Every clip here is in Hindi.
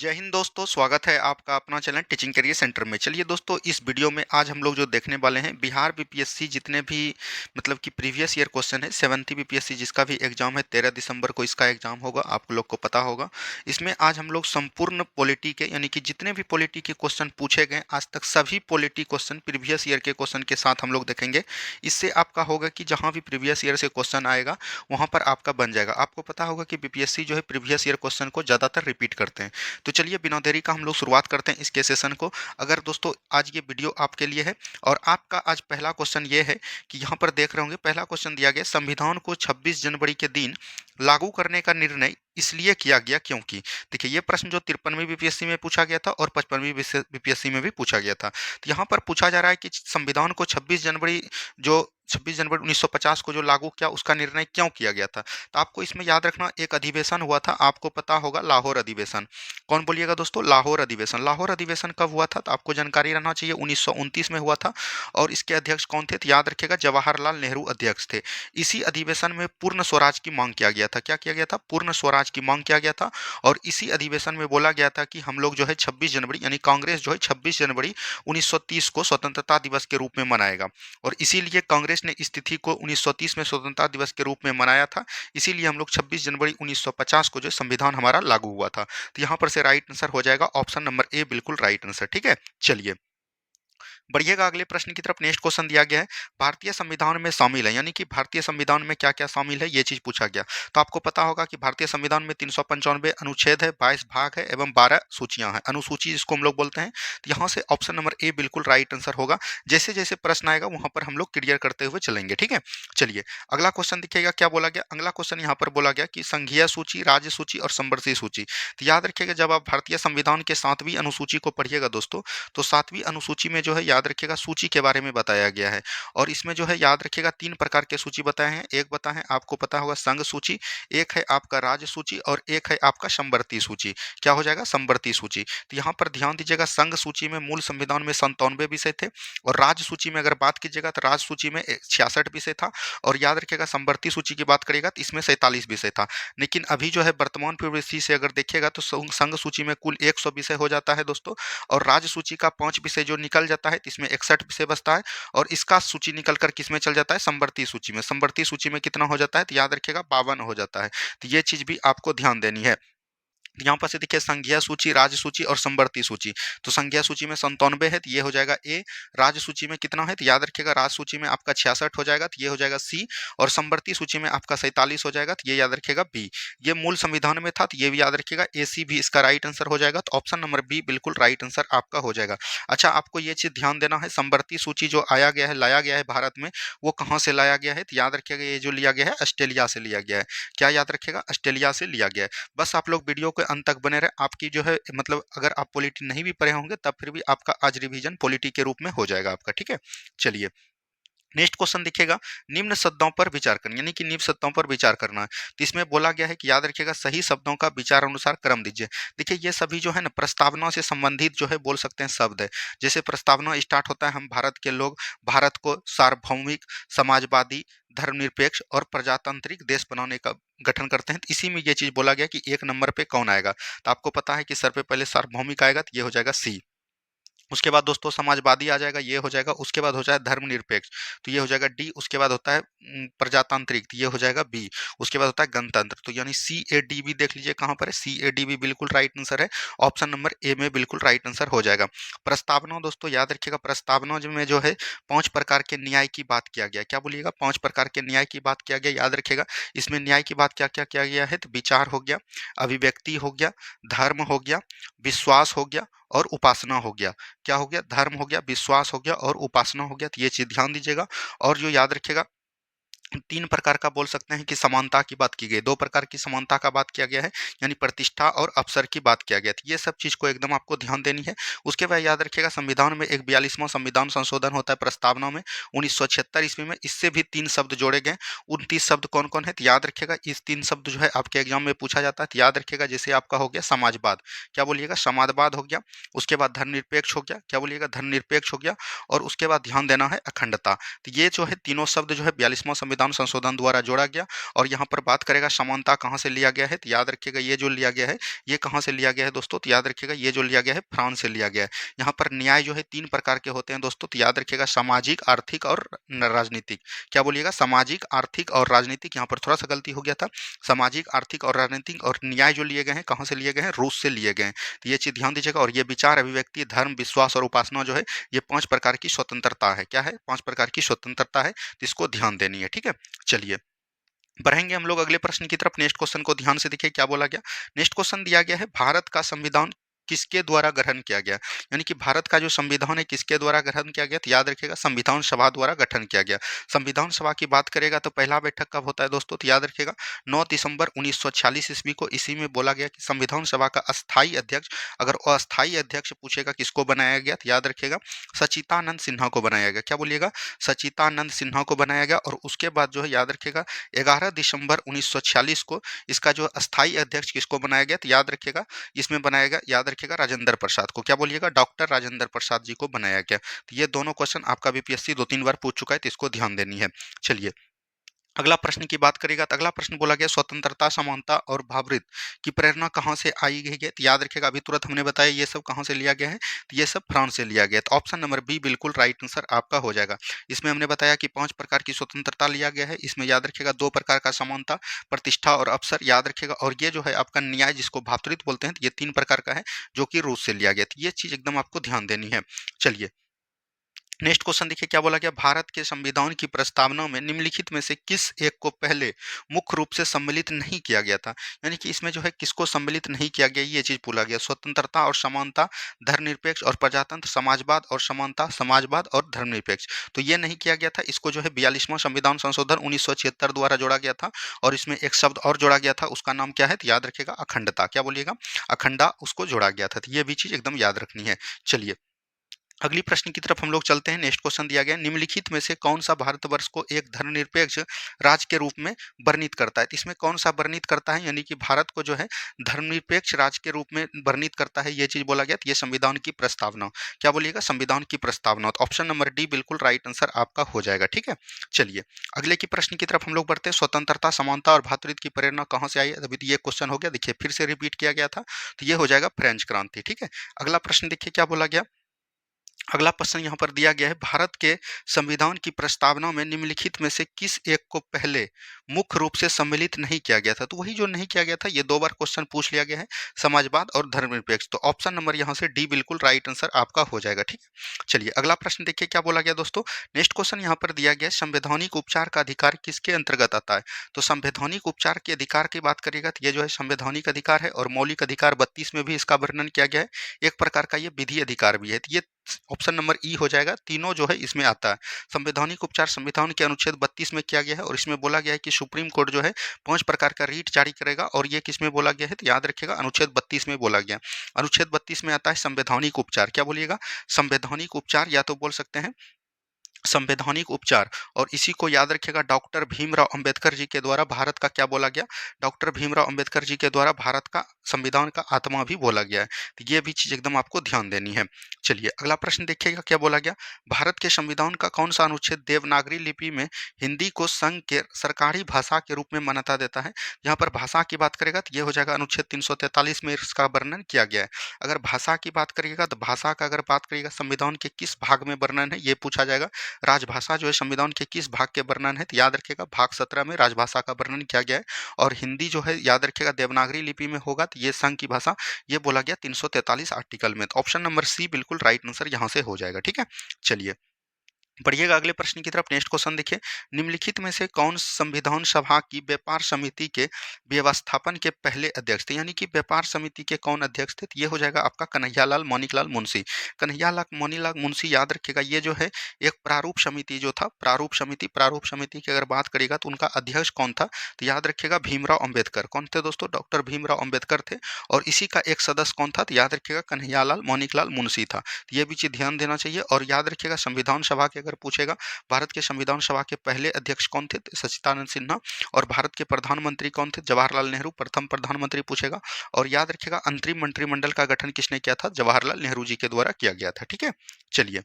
जय हिंद दोस्तों, स्वागत है आपका अपना चैनल टीचिंग करियर सेंटर में। चलिए दोस्तों, इस वीडियो में आज हम लोग जो देखने वाले हैं बिहार बीपीएससी जितने भी मतलब कि प्रीवियस ईयर क्वेश्चन है 7th बीपीएससी जिसका भी एग्जाम है 13 दिसंबर को इसका एग्जाम होगा, आप लोग को पता होगा। इसमें आज हम लोग संपूर्ण पॉलिटी के यानी कि जितने भी पॉलिटी के क्वेश्चन पूछे गए आज तक सभी पॉलिटी क्वेश्चन प्रीवियस ईयर के क्वेश्चन के साथ हम लोग देखेंगे। इससे आपका होगा कि जहाँ भी प्रीवियस ईयर से क्वेश्चन आएगा वहाँ पर आपका बन जाएगा। आपको पता होगा कि बीपीएससी जो है प्रीवियस ईयर क्वेश्चन को ज़्यादातर रिपीट करते हैं। तो चलिए बिना देरी का हम लोग शुरुआत करते हैं इसके सेशन को। अगर दोस्तों आज ये वीडियो आपके लिए है और आपका आज पहला क्वेश्चन ये है कि यहाँ पर देख रहे होंगे पहला क्वेश्चन दिया गया, संविधान को 26 जनवरी के दिन लागू करने का निर्णय इसलिए किया गया क्योंकि। देखिए ये प्रश्न जो 53वीं बीपीएससी में पूछा गया था और 55वीं बीपीएससी में भी पूछा गया था। तो यहाँ पर पूछा जा रहा है कि संविधान को 26 जनवरी 1950 को जो लागू किया उसका निर्णय क्यों किया गया था। तो आपको इसमें याद रखना एक अधिवेशन हुआ था, आपको पता होगा लाहौर अधिवेशन। कौन बोलिएगा दोस्तों? लाहौर अधिवेशन। लाहौर अधिवेशन कब हुआ था? तो आपको जानकारी रहना चाहिए 1929 में हुआ था। और इसके अध्यक्ष कौन थे? तो याद रखिएगा जवाहरलाल नेहरू अध्यक्ष थे। इसी अधिवेशन में पूर्ण स्वराज की मांग किया गया था। क्या किया गया था? पूर्ण स्वराज की मांग किया गया था। और इसी अधिवेशन में बोला गया था कि हम लोग जो है 26 जनवरी यानी कांग्रेस जो है 26 जनवरी 1930 को स्वतंत्रता दिवस के रूप में मनाएगा। और इसीलिए कांग्रेस ने इस तिथि को 1930 में स्वतंत्रता दिवस के रूप में मनाया था। इसीलिए हम लोग 26 जनवरी 1950 को जो संविधान हमारा लागू हुआ था। तो यहाँ पर से राइट आंसर हो जाएगा ऑप्शन नंबर ए, बिल्कुल राइट आंसर। ठीक है, चलिए बढ़िएगा अगले प्रश्न की तरफ। नेक्स्ट क्वेश्चन दिया गया है भारतीय संविधान में शामिल है, यानी कि भारतीय संविधान में क्या क्या शामिल है ये चीज पूछा गया। तो आपको पता होगा कि भारतीय संविधान में 395 अनुच्छेद है, 22 भाग है एवं 12 सूचियां हैं, अनुसूची जिसको हम लोग बोलते हैं। तो यहाँ से ऑप्शन नंबर ए बिल्कुल राइट आंसर होगा। जैसे जैसे प्रश्न आएगा वहां पर हम लोग क्लियर करते हुए चलेंगे। ठीक है, चलिए अगला क्वेश्चन देखिएगा क्या बोला गया। अगला क्वेश्चन यहाँ पर बोला गया कि संघीय सूची, राज्य सूची और संवर्ती सूची। तो याद रखिएगा जब आप भारतीय संविधान के 7वीं अनुसूची को पढ़िएगा दोस्तों, तो 7वीं अनुसूची में जो है याद रखिएगा सूची के बारे में बताया गया है। और इसमें जो है याद रखिएगा 3 प्रकार के सूची बताए हैं। एक बताए हैं आपको पता होगा संघ सूची, एक है आपका राज्य सूची और एक है आपका संवर्ती सूची। क्या हो जाएगा? संवर्ती सूची। तो यहाँ पर ध्यान दीजिएगा संघ सूची में मूल संविधान में 97 विषय थे और राज्य सूची में अगर बात कीजिएगा तो राज्य सूची में 66 विषय था। और याद रखिएगा संवर्ती सूची की बात करिएगा तो इसमें 47 विषय था। लेकिन अभी जो है वर्तमान प्रवृत्ति से अगर देखिएगा तो संघ सूची में कुल 100 विषय हो जाता है दोस्तों। और राज्य सूची का 5 विषय जो निकल जाता है इसमें 61 विषय बचता है। और इसका सूची निकल कर किसमें चल जाता है? संवर्ती सूची में। संवर्ती सूची में कितना हो जाता है? तो याद रखिएगा 52 हो जाता है। तो ये चीज भी आपको ध्यान देनी है। यहाँ पर से देखिए संघीय सूची, राज्य सूची और संवर्ती सूची। तो संघीय सूची में 97 है तो ये हो जाएगा ए। राज्य सूची में कितना है? तो याद रखिएगा राज्य सूची में आपका 66 हो जाएगा तो ये हो जाएगा सी। और संवर्ती सूची में आपका 47 हो जाएगा तो ये याद रखिएगा बी। ये मूल संविधान में था तो ये भी याद रखिएगा ए सी भी इसका राइट आंसर हो जाएगा। तो ऑप्शन नंबर बी बिल्कुल राइट आंसर आपका हो जाएगा। अच्छा आपको ये चीज ध्यान देना है संवर्ती सूची जो आया गया है, लाया गया है भारत में, वो कहाँ से लाया गया है? तो याद रखिएगा ये जो लिया गया है ऑस्ट्रेलिया से लिया गया है। क्या याद रखिएगा? ऑस्ट्रेलिया से लिया गया है। बस आप लोग वीडियो के अंत तक बने रहे। आपकी जो है मतलब अगर आप पॉलिटी नहीं भी पढ़े होंगे तब फिर भी आपका आज रिवीजन पॉलिटी के रूप में हो जाएगा आपका। ठीक है, चलिए नेक्स्ट क्वेश्चन दिखेगा निम्न शब्दों पर विचार करना, यानी कि निम्न शब्दों पर विचार करना है। तो इसमें बोला गया है कि याद रखिएगा सही शब्दों का विचार अनुसार क्रम दीजिए। देखिए ये सभी जो है ना प्रस्तावना से संबंधित जो है बोल सकते हैं शब्द है। जैसे प्रस्तावना स्टार्ट होता है हम भारत के लोग भारत को सार्वभौमिक, समाजवादी, धर्मनिरपेक्ष और प्रजातांत्रिक देश बनाने का गठन करते हैं। तो इसी में ये चीज बोला गया कि एक नंबर पे कौन आएगा। तो आपको पता है कि सर पे पहले सार्वभौमिक आएगा तो ये हो जाएगा सी। उसके बाद दोस्तों समाजवादी आ जाएगा, ये हो जाएगा। उसके बाद हो जाए धर्मनिरपेक्ष तो ये हो जाएगा डी। उसके बाद होता है प्रजातांत्रिक तो ये हो जाएगा बी। उसके बाद होता है गणतंत्र तो यानी सी ए डी बी देख लीजिए कहाँ पर है, सी ए डी बी बिल्कुल राइट आंसर है। ऑप्शन नंबर ए में बिल्कुल राइट आंसर हो जाएगा। प्रस्तावना दोस्तों याद रखिएगा प्रस्तावना में जो है 5 प्रकार के न्याय की बात किया गया। क्या बोलिएगा? 5 प्रकार के न्याय की बात किया गया। याद रखिएगा इसमें न्याय की बात क्या क्या किया गया है? तो विचार हो गया, अभिव्यक्ति हो गया, धर्म हो गया, विश्वास हो गया और उपासना हो गया। क्या हो गया? धर्म हो गया, विश्वास हो गया और उपासना हो गया। तो ये चीज ध्यान दीजिएगा। और जो याद रखिएगा 3 प्रकार का बोल सकते हैं कि समानता की बात की गई। 2 प्रकार की समानता का बात किया गया है, यानी प्रतिष्ठा और अवसर की बात किया गया। तो ये सब चीज को एकदम आपको ध्यान देनी है। उसके बाद याद रखिएगा संविधान में एक 42वां संविधान संशोधन होता है प्रस्तावना में 1976 ईस्वी में। इससे भी 3 शब्द जोड़े गए। 29 शब्द कौन कौन है? तो याद रखिएगा इस 3 शब्द जो है आपके एग्जाम में पूछा जाता है। तो याद रखिएगा जैसे आपका हो गया समाजवाद, क्या बोलिएगा? समाजवाद हो गया। उसके बाद धर्मनिरपेक्ष हो गया, क्या बोलिएगा? धर्मनिरपेक्ष हो गया। और उसके बाद ध्यान देना है अखंडता। तो ये जो है तीनों शब्द जो है 42वां संविधान संविधान संशोधन द्वारा जोड़ा गया। और यहाँ पर बात करेगा समानता कहाँ से लिया गया है, तो याद रखिएगा ये जो लिया गया है ये कहाँ से लिया गया है दोस्तों, तो याद रखिएगा ये जो लिया गया है फ्रांस से लिया गया है। यहाँ पर न्याय जो है 3 प्रकार के होते हैं दोस्तों, तो याद रखिएगा सामाजिक, आर्थिक और राजनीतिक। क्या बोलिएगा, सामाजिक, आर्थिक और राजनीतिक। यहाँ पर थोड़ा सा गलती हो गया था, सामाजिक, आर्थिक और राजनीतिक। और न्याय जो लिए गए हैं कहाँ से लिए गए हैं, रूस से लिए गए हैं। तो ये चीज़ ध्यान दीजिएगा। और ये विचार, अभिव्यक्ति, धर्म, विश्वास और उपासना जो है ये 5 प्रकार की स्वतंत्रता है। क्या है, 5 प्रकार की स्वतंत्रता है, तो इसको ध्यान देनी है। ठीक है, चलिए बढ़ेंगे हम लोग अगले प्रश्न की तरफ। नेक्स्ट क्वेश्चन को ध्यान से देखिए क्या बोला गया। नेक्स्ट क्वेश्चन दिया गया है, भारत का संविधान किसके द्वारा ग्रहण किया गया, यानी कि भारत का जो संविधान है किसके द्वारा ग्रहण किया गया, तो याद रखिएगा संविधान सभा द्वारा गठन किया गया। संविधान सभा की बात करेगा तो पहला बैठक कब होता है दोस्तों, तो याद रखिएगा 9 दिसंबर 1946 ईस्वी को। इसी में बोला गया कि संविधान सभा का अस्थायी अध्यक्ष, अगर अस्थायी अध्यक्ष पूछेगा किसको बनाया गया, तो याद रखिएगा सचितानंद सिन्हा को बनाया गया। क्या बोलिएगा, सचितानंद सिन्हा को बनाया गया। और उसके बाद जो है याद रखिएगा 11 दिसंबर 1946 को इसका जो अस्थायी अध्यक्ष किसको बनाया गया, तो याद रखिएगा इसमें बनाया गया, याद रखिएगा राजेंद्र प्रसाद को। क्या बोलिएगा, डॉक्टर राजेंद्र प्रसाद जी को बनाया गया। तो ये दोनों क्वेश्चन आपका बीपीएससी 2-3 बार पूछ चुका है, तो इसको ध्यान देनी है। चलिए अगला प्रश्न की बात करेगा तो अगला प्रश्न बोला गया, स्वतंत्रता, समानता और भावृत की प्रेरणा कहाँ से आई गई है, तो याद रखिएगा अभी तुरंत हमने बताया ये सब कहाँ से लिया गया है, तो ये सब फ्रांस से लिया गया। तो ऑप्शन नंबर बी बिल्कुल राइट आंसर आपका हो जाएगा। इसमें हमने बताया कि 5 प्रकार की स्वतंत्रता लिया गया है। इसमें याद रखिएगा 2 प्रकार का समानता, प्रतिष्ठा और अवसर, याद रखिएगा। और ये जो है आपका न्याय जिसको भातृत्व बोलते हैं, तो ये 3 प्रकार का है जो कि रूस से लिया गया। तो ये चीज एकदम आपको ध्यान देनी है। चलिए नेक्स्ट क्वेश्चन देखिए क्या बोला गया, भारत के संविधान की प्रस्तावना में निम्नलिखित में से किस एक को पहले मुख्य रूप से सम्मिलित नहीं किया गया था, यानी कि इसमें जो है किसको सम्मिलित नहीं किया गया ये चीज बोला गया। स्वतंत्रता और समानता, धर्मनिरपेक्ष और प्रजातंत्र, समाजवाद और समानता, समाजवाद और धर्मनिरपेक्ष। तो ये नहीं किया गया था, इसको जो है 42वां संविधान संशोधन 1976 द्वारा जोड़ा गया था। और इसमें एक शब्द और जोड़ा गया था, उसका नाम क्या है, तो याद रखिएगा अखंडता। क्या बोलिएगा, अखंडा, उसको जोड़ा गया था। तो ये भी चीज एकदम याद रखनी है। चलिए अगली प्रश्न की तरफ हम लोग चलते हैं। नेक्स्ट क्वेश्चन दिया गया, निम्नलिखित में से कौन सा भारतवर्ष को एक धर्मनिरपेक्ष राज्य के रूप में वर्णित करता है। तो इसमें कौन सा वर्णित करता है, यानी कि भारत को जो है धर्मनिरपेक्ष राज्य के रूप में वर्णित करता है, ये चीज बोला गया। तो ये संविधान की प्रस्तावना, क्या बोलिएगा, संविधान की प्रस्तावना। तो ऑप्शन नंबर डी बिल्कुल राइट आंसर आपका हो जाएगा। ठीक है, चलिए अगले की प्रश्न की तरफ हम लोग बढ़ते हैं। स्वतंत्रता, समानता और भ्रातृत्व की प्रेरणा कहाँ से आई, अभी तो ये क्वेश्चन हो गया। देखिए फिर से रिपीट किया गया था, तो ये हो जाएगा फ्रेंच क्रांति। ठीक है, अगला प्रश्न देखिए क्या बोला गया। अगला प्रश्न यहाँ पर दिया गया है, भारत के संविधान की प्रस्तावना में निम्नलिखित में से किस एक को पहले मुख्य रूप से सम्मिलित नहीं किया गया था। तो वही जो नहीं किया गया था, ये 2 बार क्वेश्चन पूछ लिया गया है, समाजवाद और धर्मनिरपेक्ष। तो ऑप्शन नंबर यहाँ से डी बिल्कुल राइट आंसर आपका हो जाएगा। ठीक है, चलिए अगला प्रश्न देखिए क्या बोला गया दोस्तों। नेक्स्ट क्वेश्चन यहाँ पर दिया गया, संवैधानिक उपचार का अधिकार किसके अंतर्गत आता है। तो संवैधानिक उपचार के अधिकार की बात करिएगा तो ये जो है संवैधानिक अधिकार है, और मौलिक अधिकार 32 में भी इसका वर्णन किया गया है। एक प्रकार का ये विधि अधिकार भी है। तो ये ऑप्शन नंबर ई हो जाएगा, तीनों जो है इसमें आता है। संवैधानिक उपचार संविधान के अनुच्छेद 32 में किया गया है, और इसमें बोला गया है कि सुप्रीम कोर्ट जो है 5 प्रकार का रीट जारी करेगा। और ये किस में बोला गया है, तो याद रखिएगा अनुच्छेद 32 में बोला गया। अनुच्छेद 32 में आता है संवैधानिक उपचार। क्या बोलिएगा, संवैधानिक उपचार, या तो बोल सकते हैं संवैधानिक उपचार। और इसी को याद रखिएगा डॉक्टर भीमराव अंबेडकर जी के द्वारा भारत का क्या बोला गया, डॉक्टर भीमराव अंबेडकर जी के द्वारा भारत का संविधान का आत्मा भी बोला गया है। तो ये भी चीज एकदम आपको ध्यान देनी है। चलिए अगला प्रश्न देखिएगा क्या बोला गया, भारत के संविधान का कौन सा अनुच्छेद देवनागरी लिपि में हिंदी को संघ के सरकारी भाषा के रूप में मान्यता देता है। यहाँ पर भाषा की बात करेगा तो ये हो जाएगा अनुच्छेद 343 में इसका वर्णन किया गया है। अगर भाषा की बात करिएगा तो भाषा का अगर बात करिएगा संविधान के किस भाग में वर्णन है, ये पूछा जाएगा। राजभाषा जो है संविधान के किस भाग के वर्णन है, तो याद रखिएगा भाग 17 में राजभाषा का वर्णन किया गया है। और हिंदी जो है याद रखिएगा देवनागरी लिपि में होगा, तो ये संघ की भाषा, ये बोला गया 343 आर्टिकल में। तो ऑप्शन नंबर सी बिल्कुल राइट आंसर यहाँ से हो जाएगा। ठीक है, चलिए बढ़िएगा अगले प्रश्न की तरफ। नेक्स्ट क्वेश्चन देखिए, निम्नलिखित में से कौन संविधान सभा की व्यापार समिति के व्यवस्थापन के पहले अध्यक्ष थे, यानी कि व्यापार समिति के कौन अध्यक्ष थे, तो ये हो जाएगा आपका कन्हैयालाल माणिकलाल मुंशी। कन्हैयालाल माणिकलाल मुंशी, याद रखिएगा ये जो है एक प्रारूप समिति जो था, प्रारूप समिति की अगर बात करेगा तो उनका अध्यक्ष कौन था, तो याद रखिएगा भीमराव अम्बेडकर। कौन थे दोस्तों, डॉक्टर भीमराव अम्बेडकर थे। और इसी का एक सदस्य कौन था, तो याद रखिएगा कन्हैयालाल माणिकलाल मुंशी था। तो ये भी चीज ध्यान देना चाहिए। और याद रखिएगा संविधान सभा के अगर पूछेगा भारत के संविधान सभा के पहले अध्यक्ष कौन थे, सच्चिदानंद सिन्हा। और भारत के प्रधानमंत्री कौन थे, जवाहरलाल नेहरू, प्रथम प्रधानमंत्री पूछेगा। और याद रखिएगा अंतरिम मंत्रिमंडल का गठन किसने किया था, जवाहरलाल नेहरू जी के द्वारा किया गया था। ठीक है, चलिए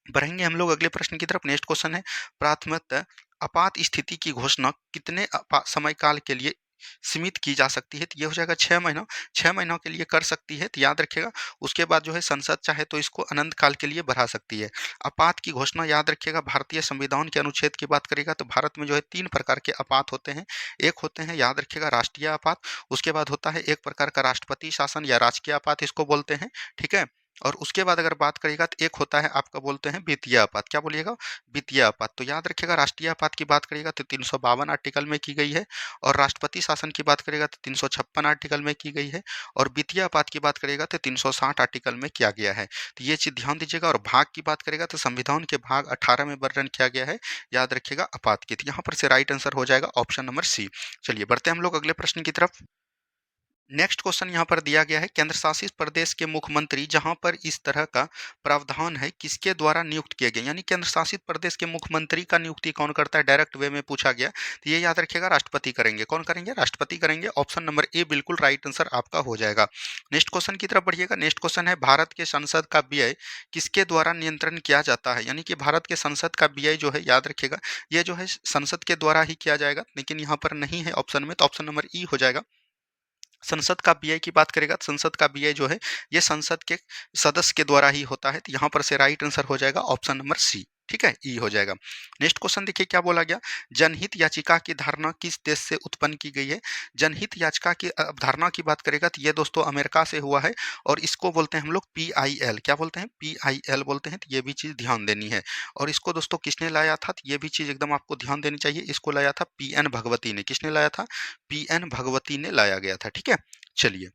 बढ़ेंगे हम लोग अगले प्रश्न की तरफ। नेक्स्ट क्वेश्चन है, प्राथमिकता आपात स्थिति की घोषणा कितने समय काल के लिए सीमित की जा सकती है? तो ये हो जाएगा 6 महीनों, 6 महीनों के लिए कर सकती है, तो याद रखिएगा। उसके बाद जो है संसद चाहे तो इसको अनंत काल के लिए बढ़ा सकती है। आपात की घोषणा याद रखिएगा, भारतीय संविधान के अनुच्छेद की बात करेगा तो भारत में जो है 3 प्रकार के आपात होते हैं। एक होते हैं, याद रखिएगा, राष्ट्रीय आपात। उसके बाद होता है एक प्रकार का राष्ट्रपति शासन या राजकीय आपात इसको बोलते हैं, ठीक है। और उसके बाद अगर बात करिएगा तो एक होता है आपका बोलते हैं वित्तीय आपात। क्या बोलिएगा? वित्तीय आपात। तो याद रखिएगा, राष्ट्रीय आपात की बात करिएगा तो 352 आर्टिकल में की गई है, और राष्ट्रपति शासन की बात करेगा तो 356 आर्टिकल में की गई है, और वित्तीय आपात की बात करेगा तो 360 आर्टिकल में किया गया है। तो ये चीज ध्यान दीजिएगा। और भाग की बात करेगा तो संविधान के भाग 18 में वर्णन किया गया है, याद रखिएगा, आपात की। तो यहाँ पर से राइट आंसर हो जाएगा ऑप्शन नंबर सी। चलिए बढ़ते हैं हम लोग अगले प्रश्न की तरफ। नेक्स्ट क्वेश्चन यहाँ पर दिया गया है, केंद्र शासित प्रदेश के मुख्यमंत्री जहाँ पर इस तरह का प्रावधान है किसके द्वारा नियुक्त किए गए? यानी केंद्र शासित प्रदेश के मुख्यमंत्री का नियुक्ति कौन करता है? डायरेक्ट वे में पूछा गया, तो ये याद रखिएगा, राष्ट्रपति करेंगे। कौन करेंगे? राष्ट्रपति करेंगे। ऑप्शन नंबर ए बिल्कुल राइट आंसर आपका हो जाएगा। नेक्स्ट क्वेश्चन की तरफ बढ़िएगा। नेक्स्ट क्वेश्चन है, भारत के संसद का व्यय किसके द्वारा नियंत्रण किया जाता है? यानी कि भारत के संसद का व्यय जो है, याद रखिएगा, ये जो है संसद के द्वारा ही किया जाएगा, लेकिन यहाँ पर नहीं है ऑप्शन में, तो ऑप्शन नंबर ई हो जाएगा। संसद का व्यय की बात करेगा तो संसद का व्यय जो है ये संसद के सदस्य के द्वारा ही होता है, तो यहाँ पर से राइट आंसर हो जाएगा ऑप्शन नंबर सी, ठीक है, ई हो जाएगा। नेक्स्ट क्वेश्चन देखिए क्या बोला गया, जनहित याचिका की धारणा किस देश से उत्पन्न की गई है? जनहित याचिका की अवधारणा की बात करेगा तो ये दोस्तों अमेरिका से हुआ है, और इसको बोलते हैं हम लोग PIL। क्या बोलते हैं? PIL बोलते हैं, तो ये भी चीज ध्यान देनी है। और इसको दोस्तों किसने लाया था? तो ये भी चीज एकदम आपको ध्यान देनी चाहिए। इसको लाया था PN भगवती ने। किसने लाया था? PN भगवती ने लाया गया था, ठीक है। चलिए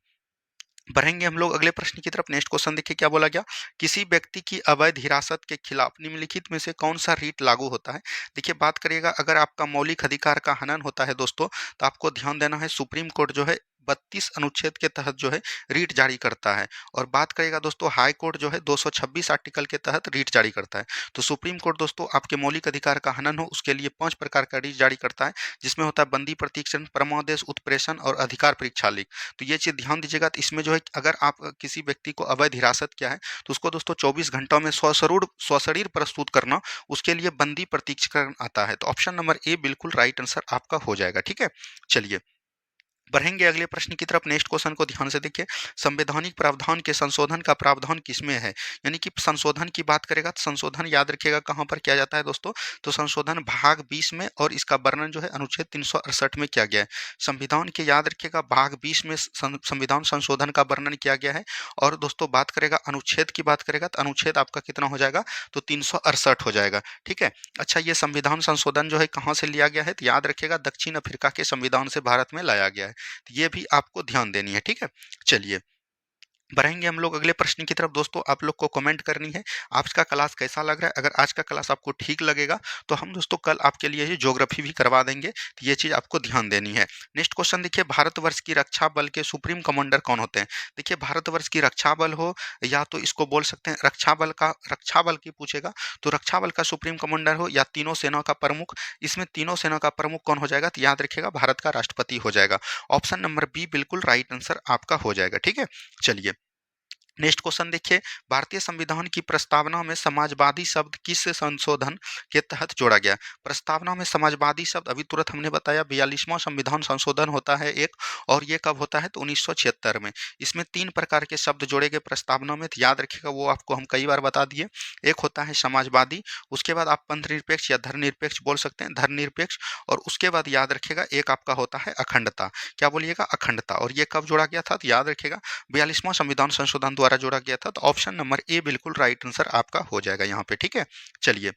बढ़ेंगे हम लोग अगले प्रश्न की तरफ। नेक्स्ट क्वेश्चन देखिए क्या बोला गया, किसी व्यक्ति की अवैध हिरासत के खिलाफ निम्नलिखित में से कौन सा रीट लागू होता है? देखिए बात करिएगा, अगर आपका मौलिक अधिकार का हनन होता है दोस्तों, तो आपको ध्यान देना है, सुप्रीम कोर्ट जो है 32 अनुच्छेद के तहत जो है रीट जारी करता है। और बात करेगा दोस्तों, हाई कोर्ट जो है 226 आर्टिकल के तहत रीट जारी करता है। तो सुप्रीम कोर्ट दोस्तों आपके मौलिक अधिकार का हनन हो उसके लिए 5 प्रकार का रीट जारी करता है, जिसमें होता है बंदी प्रतीक्षण, परमादेश, उत्प्रेषण और अधिकार परीक्षा लीक। तो ये चीज़ ध्यान दीजिएगा। तो इसमें जो है अगर आप किसी व्यक्ति को अवैध हिरासत किया है तो उसको दोस्तों 24 घंटों में स्वशरीर प्रस्तुत करना, उसके लिए बंदी प्रतीक्षण आता है। तो ऑप्शन नंबर ए बिल्कुल राइट आंसर आपका हो जाएगा, ठीक है। चलिए बढ़ेंगे अगले प्रश्न की तरफ। नेक्स्ट क्वेश्चन को ध्यान से देखिए, संवैधानिक प्रावधान के संशोधन का प्रावधान किसमें है? यानी कि संशोधन की बात करेगा तो संशोधन याद रखिएगा कहाँ पर किया जाता है दोस्तों, तो संशोधन भाग 20 में, और इसका वर्णन जो है अनुच्छेद 368 में किया गया है। संविधान के याद रखिएगा भाग 20 में संविधान संशोधन का वर्णन किया गया है। और दोस्तों बात करेगा अनुच्छेद की बात करेगा तो अनुच्छेद आपका कितना हो जाएगा, तो 368 हो जाएगा, ठीक है। अच्छा, ये संविधान संशोधन जो है कहाँ से लिया गया है? तो याद रखिएगा दक्षिण अफ्रीका के संविधान से भारत में लाया गया है। तो ये भी आपको ध्यान देनी है, ठीक है। चलिए बढ़ेंगे हम लोग अगले प्रश्न की तरफ। दोस्तों आप लोग को कमेंट करनी है आज का क्लास कैसा लग रहा है। अगर आज का क्लास आपको ठीक लगेगा तो हम दोस्तों कल आपके लिए ये ज्योग्राफी भी करवा देंगे, तो ये चीज़ आपको ध्यान देनी है। नेक्स्ट क्वेश्चन देखिए, भारतवर्ष की रक्षा बल के सुप्रीम कमांडर कौन होते हैं? देखिए भारतवर्ष की रक्षा बल हो, या तो इसको बोल सकते हैं रक्षा बल की पूछेगा तो रक्षा बल का सुप्रीम कमांडर हो, या तीनों सेना का प्रमुख। इसमें तीनों सेना का प्रमुख कौन हो जाएगा? तो याद रखिएगा भारत का राष्ट्रपति हो जाएगा। ऑप्शन नंबर बी बिल्कुल राइट आंसर आपका हो जाएगा, ठीक है। चलिए नेक्स्ट क्वेश्चन देखिए, भारतीय संविधान की प्रस्तावना में समाजवादी शब्द किस संशोधन के तहत जोड़ा गया? प्रस्तावना में समाजवादी शब्द अभी तुरंत हमने बताया 42वां संविधान संशोधन होता है एक, और ये कब होता है? तो 1976 में। इसमें 3 प्रकार के शब्द जोड़े गए प्रस्तावना में, तो याद रखिएगा वो आपको हम कई बार बता दिए। एक होता है समाजवादी, उसके बाद आप पंथनिरपेक्ष या धर्मनिरपेक्ष बोल सकते हैं, धर्मनिरपेक्ष, और उसके बाद याद रखिएगा एक आपका होता है अखंडता। क्या बोलिएगा? अखंडता। और ये कब जोड़ा गया था? तो याद रखिएगा 42वां संविधान संशोधन द्वारा जोड़ा गया था। तो ऑप्शन नंबर ए बिल्कुल राइट आंसर आपका हो जाएगा यहाँ पे, ठीक है। चलिए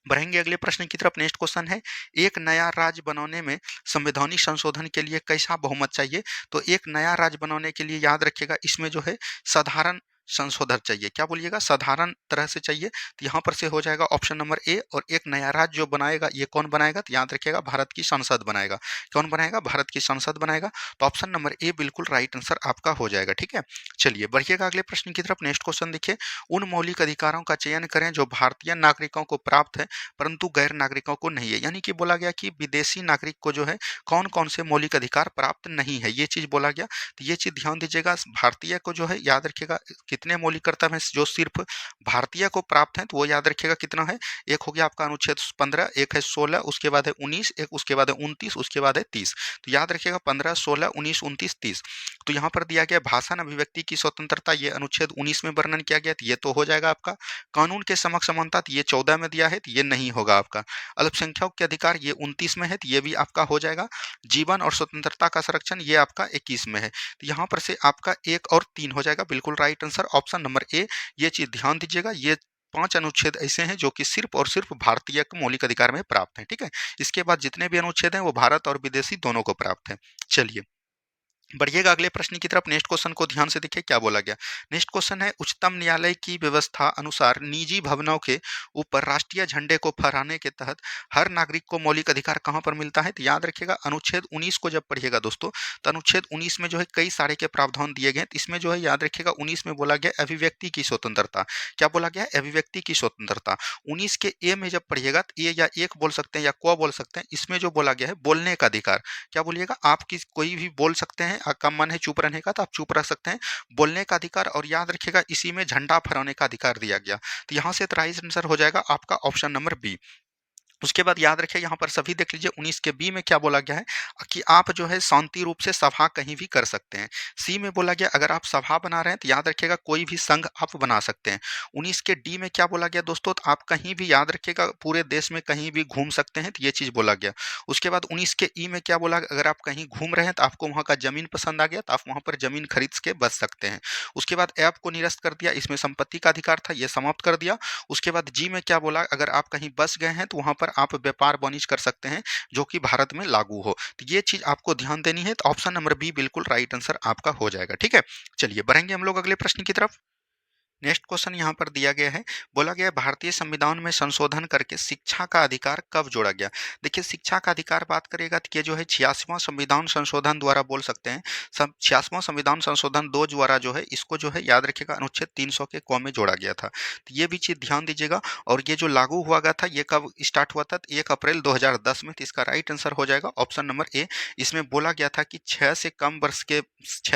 बढ़ेंगे अगले प्रश्न की तरफ। नेक्स्ट क्वेश्चन है, एक नया राज्य बनाने में संवैधानिक संशोधन के लिए कैसा बहुमत चाहिए? तो एक नया राज्य बनाने के लिए याद रखिएगा इसमें जो है साधारण संशोधन चाहिए। क्या बोलिएगा? साधारण तरह से चाहिए। तो यहाँ पर से हो जाएगा ऑप्शन नंबर ए। और एक नया राज्य जो बनाएगा ये कौन बनाएगा? तो याद रखिएगा भारत की संसद बनाएगा। कौन बनाएगा? भारत की संसद बनाएगा। तो ऑप्शन नंबर ए बिल्कुल राइट आंसर आपका हो जाएगा, ठीक है। चलिए बढ़िएगा अगले प्रश्न की तरफ। नेक्स्ट क्वेश्चन देखिए, उन मौलिक अधिकारों का चयन करें जो भारतीय नागरिकों को प्राप्त है परंतु गैर नागरिकों को नहीं है। यानी कि बोला गया कि विदेशी नागरिक को जो है कौन कौन से मौलिक अधिकार प्राप्त नहीं है, ये चीज बोला गया। तो ये चीज ध्यान दीजिएगा, भारतीय को जो है याद रखिएगा कितने मौलिक कर्तव्य हैं जो सिर्फ भारतीय को प्राप्त हैं, तो वो याद रखिएगा कितना है। एक हो गया आपका अनुच्छेद 15, एक है 16, उसके बाद है 19, एक उसके बाद है 29, उसके बाद है 30। तो याद रखिएगा 15, 16, 19, 29, 30। तो यहाँ पर दिया गया भाषण अभिव्यक्ति की स्वतंत्रता, ये अनुच्छेद 19 में वर्णन किया गया, तो ये तो हो जाएगा आपका। कानून के समक्ष समानता, तो ये 14 में दिया है, तो ये नहीं होगा आपका। अल्पसंख्यकों के अधिकार, ये 29 में है, तो ये भी आपका हो जाएगा। जीवन और स्वतंत्रता का संरक्षण, ये आपका 21 में है। तो यहाँ पर से आपका 1 और 3 हो जाएगा, बिल्कुल right answer option number A. ये चीज ध्यान दीजिएगा, ये 5 अनुच्छेद ऐसे हैं जो कि सिर्फ और सिर्फ भारतीय मौलिक अधिकार में प्राप्त हैं, ठीक है। इसके बाद जितने भी अनुच्छेद हैं वो भारत और विदेशी दोनों को प्राप्त हैं। चलिए बढ़िएगा अगले प्रश्न की तरफ। नेक्स्ट क्वेश्चन को ध्यान से देखिए क्या बोला गया। नेक्स्ट क्वेश्चन है, उच्चतम न्यायालय की व्यवस्था अनुसार निजी भवनों के ऊपर राष्ट्रीय झंडे को फहराने के तहत हर नागरिक को मौलिक अधिकार कहां पर मिलता है। तो याद रखिएगा अनुच्छेद 19 को जब पढ़िएगा दोस्तों, तो अनुच्छेद 19 में जो है कई सारे के प्रावधान दिए गए हैं। इसमें जो है याद रखिएगा 19 में बोला गया अभिव्यक्ति की स्वतंत्रता। क्या बोला गया है? अभिव्यक्ति की स्वतंत्रता। 19 के ए में जब पढ़िएगा तो ए या एक बोल सकते हैं या को बोल सकते हैं। इसमें जो बोला गया है बोलने का अधिकार, क्या बोलिएगा, आप किस कोई भी बोल सकते हैं, कम मन है चुप रहने का तो आप चुप रह सकते हैं, बोलने का अधिकार। और याद रखिएगा इसी में झंडा फहराने का अधिकार दिया गया। तो यहां से राइट आंसर हो जाएगा आपका ऑप्शन नंबर बी। उसके बाद याद रखिए यहाँ पर सभी देख लीजिए 19 के बी में क्या बोला गया है कि आप जो है शांति रूप से सभा कहीं भी कर सकते हैं। सी में बोला गया अगर आप सभा बना रहे हैं तो याद रखिएगा कोई भी संघ आप बना सकते हैं। 19 के डी में क्या बोला गया दोस्तों, तो आप कहीं भी याद रखिएगा पूरे देश में कहीं भी घूम सकते हैं, तो ये चीज बोला गया। उसके बाद 19 के ई में क्या बोला, अगर आप कहीं घूम रहे हैं तो आपको वहां का जमीन पसंद आ गया तो आप वहां पर जमीन खरीद के बस सकते हैं। उसके बाद ऐप को निरस्त कर दिया, इसमें संपत्ति का अधिकार था, ये समाप्त कर दिया। उसके बाद जी में क्या बोला, अगर आप कहीं बस गए हैं तो वहां पर आप व्यापार वाणिज्य कर सकते हैं जो कि भारत में लागू हो। तो ये चीज आपको ध्यान देनी है। तो ऑप्शन नंबर बी बिल्कुल राइट आंसर आपका हो जाएगा, ठीक है। चलिए बढ़ेंगे हम लोग अगले प्रश्न की तरफ। नेक्स्ट क्वेश्चन यहाँ पर दिया गया है, बोला गया है भारतीय संविधान में संशोधन करके शिक्षा का अधिकार कब जोड़ा गया। देखिए शिक्षा का अधिकार बात करेगा तो ये जो है 86वां संविधान संशोधन द्वारा बोल सकते हैं। 86वां संविधान संशोधन 2 द्वारा जो है इसको जो है याद रखिएगा अनुच्छेद 300 के क में जोड़ा गया था। तो ये भी चीज ध्यान दीजिएगा। और ये जो लागू हुआ गया था ये कब स्टार्ट हुआ था, 1 अप्रैल 2010 में। तो इसका राइट आंसर हो जाएगा ऑप्शन नंबर ए। इसमें बोला गया था कि 6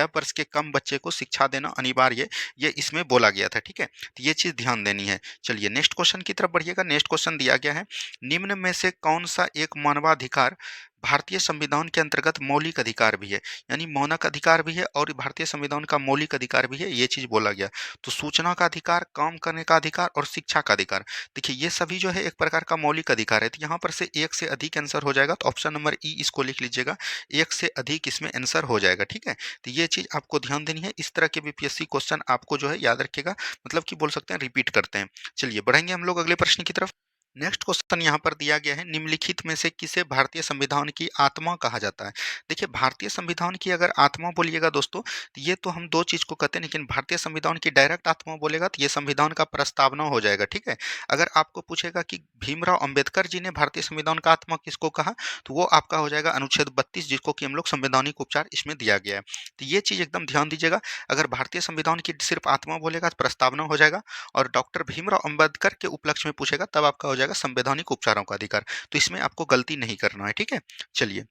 वर्ष के कम बच्चे को शिक्षा देना अनिवार्य, ये इसमें बोला गया था, ठीक है। तो ये चीज ध्यान देनी है। चलिए नेक्स्ट क्वेश्चन की तरफ बढ़िएगा। नेक्स्ट क्वेश्चन दिया गया है, निम्न में से कौन सा एक मानवाधिकार भारतीय संविधान के अंतर्गत मौलिक अधिकार भी है, यानी मौलिक अधिकार भी है और भारतीय संविधान का मौलिक अधिकार भी है, ये चीज बोला गया। तो सूचना का अधिकार, काम करने का अधिकार और शिक्षा का अधिकार, देखिए ये सभी जो है एक प्रकार का मौलिक अधिकार है। तो यहाँ पर से एक से अधिक आंसर हो जाएगा, तो ऑप्शन नंबर ई इसको लिख लीजिएगा, एक से अधिक इसमें आंसर हो जाएगा, ठीक है। तो ये चीज आपको ध्यान देनी है। इस तरह के बीपीएससी क्वेश्चन आपको जो है याद रखिएगा, मतलब कि बोल सकते हैं रिपीट करते हैं। चलिए बढ़ेंगे हम लोग अगले प्रश्न की तरफ। नेक्स्ट क्वेश्चन यहाँ पर दिया गया है, निम्नलिखित में से किसे भारतीय संविधान की आत्मा कहा जाता है। देखिए भारतीय संविधान की अगर आत्मा बोलिएगा दोस्तों, तो ये तो हम दो चीज को कहते हैं, लेकिन भारतीय संविधान की डायरेक्ट आत्मा बोलेगा तो ये संविधान का प्रस्तावना हो जाएगा, ठीक है। अगर आपको पूछेगा कि भीमराव अंबेडकर जी ने भारतीय संविधान का आत्मा किसको कहा, तो वो आपका हो जाएगा अनुच्छेद 32, जिसको कि हम लोग संवैधानिक उपचार इसमें दिया गया है। तो ये चीज एकदम ध्यान दीजिएगा। अगर भारतीय संविधान की सिर्फ आत्मा बोलेगा तो प्रस्तावना हो जाएगा, और डॉक्टर भीमराव अंबेडकर के उपलक्ष्य में पूछेगा तब आपका हो जाएगा संवैधानिक उपचारों का अधिकार। तो इसमें आपको गलती नहीं करना है, ठीक है। चलिए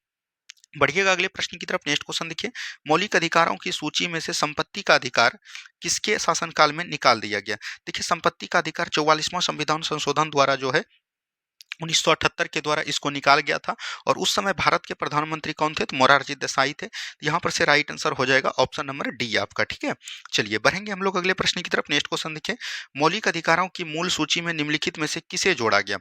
बढ़िएगा अगले प्रश्न की तरफ। नेक्स्ट क्वेश्चन देखिए, मौलिक अधिकारों की सूची में से संपत्ति का अधिकार किसके शासनकाल में निकाल दिया गया। देखिए संपत्ति का अधिकार 44वां संविधान संशोधन द्वारा जो है 1978 के द्वारा इसको निकाल गया था। और उस समय भारत के प्रधानमंत्री कौन थे, तो मोरारजी देसाई थे। यहाँ पर से राइट आंसर हो जाएगा ऑप्शन नंबर डी आपका, ठीक है। चलिए बढ़ेंगे हम लोग अगले प्रश्न की तरफ। नेक्स्ट क्वेश्चन देखिए, मौलिक अधिकारों की मूल सूची में निम्नलिखित में से किसे जोड़ा गया।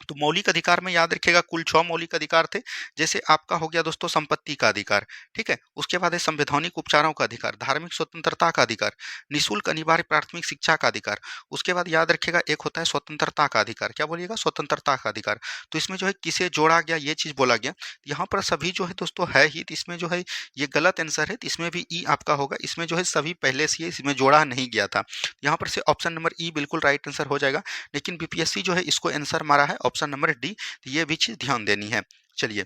तो मौलिक अधिकार में याद रखिएगा कुल 6 मौलिक अधिकार थे। जैसे आपका हो गया दोस्तों संपत्ति का अधिकार, ठीक है। उसके बाद है संवैधानिक उपचारों का अधिकार, धार्मिक स्वतंत्रता का अधिकार, निःशुल्क अनिवार्य प्राथमिक शिक्षा का अधिकार। उसके बाद याद रखिएगा एक होता है स्वतंत्रता का अधिकार, क्या बोलिएगा, स्वतंत्रता का अधिकार। तो इसमें जो है किसे जोड़ा गया ये चीज बोला गया। यहाँ पर सभी जो है दोस्तों है ही, तो इसमें जो है ये गलत आंसर है, तो इसमें भी ई आपका होगा। इसमें जो है सभी पहले से ही इसमें जोड़ा नहीं गया था। यहाँ पर से ऑप्शन नंबर ई बिल्कुल राइट आंसर हो जाएगा। लेकिन बीपीएससी जो है इसको आंसर मारा है ऑप्शन नंबर डी, तो ये भी चीज ध्यान देनी है। चलिए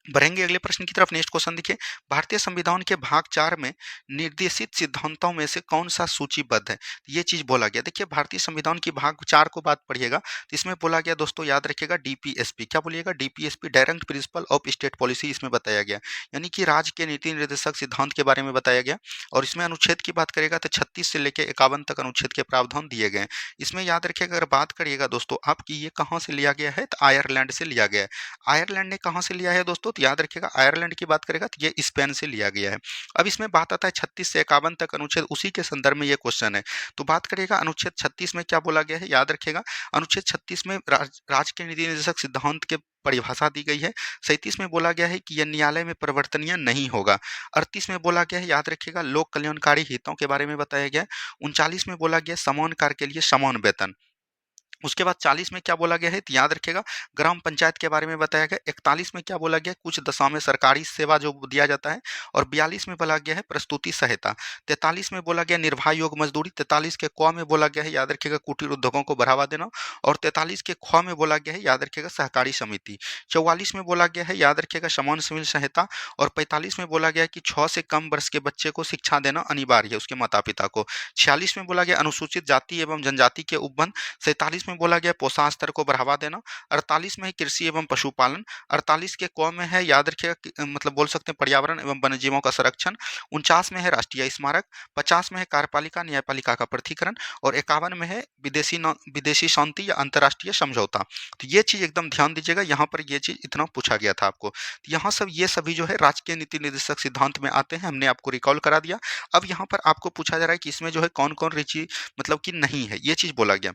बढ़ेंगे अगले प्रश्न की तरफ। नेक्स्ट क्वेश्चन देखिए, भारतीय संविधान के भाग 4 में निर्देशित सिद्धांतों में से कौन सा सूचीबद्ध है? ये चीज बोला गया। देखिए भारतीय संविधान की भाग 4 को बात पढ़िएगा तो इसमें बोला गया दोस्तों, याद रखिएगा डीपीएसपी। क्या बोलिएगा? DPSP, direct principle of state policy, इसमें बताया गया। यानी कि राज्य के नीति निर्देशक सिद्धांत के बारे में बताया गया। और इसमें अनुच्छेद की बात करेगा तो 36 से लेकर 51 तक अनुच्छेद के प्रावधान दिए गए हैं। इसमें याद रखिएगा, अगर बात करिएगा दोस्तों आपकी, ये कहाँ से लिया गया है? तो आयरलैंड से लिया गया है। आयरलैंड ने कहाँ से लिया है दोस्तों? तो याद रखिएगा आयरलैंड की बात करेगा तो ये स्पेन से लिया गया है। अब इसमें बात आता है 36 से 51 तक अनुच्छेद, उसी के संदर्भ में ये क्वेश्चन है। तो बात करिएगा अनुच्छेद 36 में क्या बोला गया है, याद रखिएगा। अनुच्छेद 36 में राज्य के नीति निर्देशक सिद्धांत के परिभाषा दी गई है। 37 में बोला गया है कि यह न्यायालय में परिवर्तनीय नहीं होगा। 38 में बोला गया है, याद रखिएगा, लोक कल्याणकारी हितों के बारे में बताया गया है। 39 में बोला गया समान कार्य के लिए समान वेतन। उसके बाद 40 में क्या बोला गया है, तो याद रखिएगा ग्राम पंचायत के बारे में बताया गया। 41 में क्या बोला गया, कुछ दशाओं में सरकारी सेवा जो दिया जाता है। और 42 में बोला गया है प्रस्तुति सहायता। 43 में बोला गया निर्वाह योग्य मजदूरी। 43 के क में बोला गया है, याद रखिएगा, कुटीर उद्योगों को बढ़ावा देना। और 43 के ख में बोला गया है, याद रखिएगा, सहकारी समिति। 44 में बोला गया है, याद रखिएगा, समान सिविल सहायता। और 45 में बोला गया है कि 6 से कम वर्ष के बच्चे को शिक्षा देना अनिवार्य है, उसके माता पिता को। 46 में बोला गया अनुसूचित जाति एवं जनजाति के उपबंध। 47 में बोला गया पोषण स्तर को बढ़ावा देना। 48 में है कृषि एवं पशुपालन। 48 के क में है, याद रखिएगा, मतलब बोल सकते हैं पर्यावरण एवं वन्यजीवों का संरक्षण। 49 में है राष्ट्रीय स्मारक। 50 में है कार्यपालिका न्यायपालिका का पृथकीकरण। और 51 में है विदेशी शांति या अंतर्राष्ट्रीय समझौता। तो ये चीज एकदम ध्यान दीजिएगा, यहाँ पर ये चीज इतना पूछा गया था आपको। तो यहाँ सब ये सभी जो है राजकीय नीति निर्देशक सिद्धांत में आते हैं, हमने आपको रिकॉल करा दिया। अब यहाँ पर आपको पूछा जा रहा है कि इसमें जो है कौन कौन रुचि मतलब कि नहीं है, ये चीज बोला गया।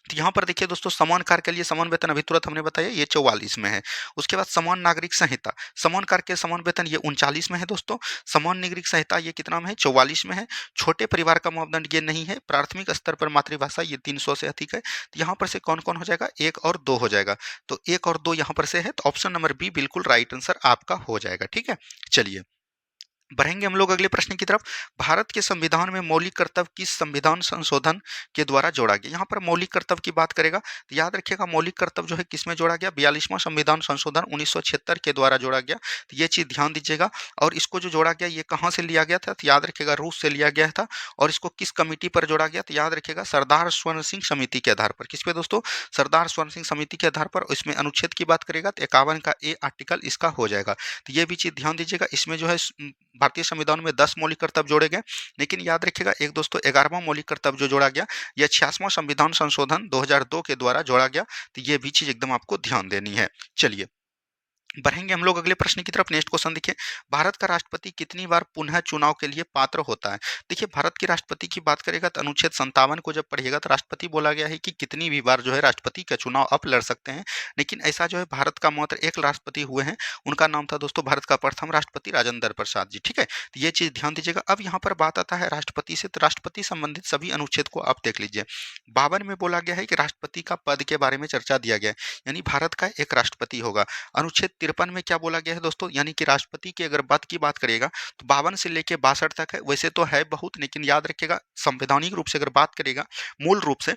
तो यहाँ पर देखिए दोस्तों, समान कार्य के लिए समान वेतन अभी तुरंत हमने बताया, ये 44 में है। उसके बाद समान नागरिक संहिता, समान कार्य के समान वेतन, ये 39 में है दोस्तों। समान नागरिक संहिता ये कितना में है? 44 में है। छोटे परिवार का मापदंड ये नहीं है। प्राथमिक स्तर पर मातृभाषा, ये 300 से अधिक है। तो यहाँ पर से कौन कौन हो जाएगा? 1 और 2 हो जाएगा। तो 1 और 2 यहाँ पर से है, तो ऑप्शन नंबर बी बिल्कुल राइट आंसर आपका हो जाएगा। ठीक है, चलिए बढ़ेंगे हम लोग अगले प्रश्न की तरफ। भारत के संविधान में मौलिक कर्तव्य किस संविधान संशोधन के द्वारा जोड़ा गया? यहाँ पर मौलिक कर्तव्य की बात करेगा तो याद रखिएगा मौलिक कर्तव्य जो है किसमें जोड़ा गया? 42वां संविधान संशोधन 1976 के द्वारा जोड़ा गया। तो ये चीज ध्यान दीजिएगा। और इसको जो जोड़ा गया ये कहाँ से लिया गया था? तो याद रखिएगा रूस से लिया गया था। और इसको किस कमेटी पर जोड़ा गया? तो याद रखिएगा सरदार स्वर्ण सिंह समिति के आधार पर। किस पे दोस्तों? सरदार स्वर्ण सिंह समिति के आधार पर। इसमें अनुच्छेद की बात करेगा तो 51 का ए आर्टिकल इसका हो जाएगा। तो ये भी चीज ध्यान दीजिएगा। इसमें जो है भारतीय संविधान में 10 मौलिक कर्तव्य जोड़े गए। लेकिन याद रखिएगा एक दोस्तों 11वां मौलिक कर्तव्य जो जोड़ा गया, यह 86वां संविधान संशोधन 2002 के द्वारा जोड़ा गया। तो ये भी चीज एकदम आपको ध्यान देनी है। चलिए बढ़ेंगे हम लोग अगले प्रश्न की तरफ। नेक्स्ट क्वेश्चन देखिए, भारत का राष्ट्रपति कितनी बार पुनः चुनाव के लिए पात्र होता है? देखिए भारत के राष्ट्रपति की बात करेगा तो अनुच्छेद 57 को जब पढ़िएगा तो राष्ट्रपति बोला गया है कि कितनी भी बार जो है राष्ट्रपति का चुनाव आप लड़ सकते हैं। लेकिन ऐसा जो है भारत का मात्र एक राष्ट्रपति हुए हैं, उनका नाम था दोस्तों भारत का प्रथम राष्ट्रपति राजेंद्र प्रसाद जी। ठीक है, तो ये चीज ध्यान दीजिएगा। अब यहाँ पर बात आता है राष्ट्रपति से, तो राष्ट्रपति संबंधित सभी अनुच्छेद को आप देख लीजिए। 52 में बोला गया है कि राष्ट्रपति का पद के बारे में चर्चा दिया गया है, यानी भारत का एक राष्ट्रपति होगा। अनुच्छेद 53 में क्या बोला गया है दोस्तों? यानी कि राष्ट्रपति की अगर पद की बात करिएगा तो 52 से लेके 62 तक है। वैसे तो है बहुत, लेकिन याद रखिएगा संवैधानिक रूप से अगर बात करिएगा मूल रूप से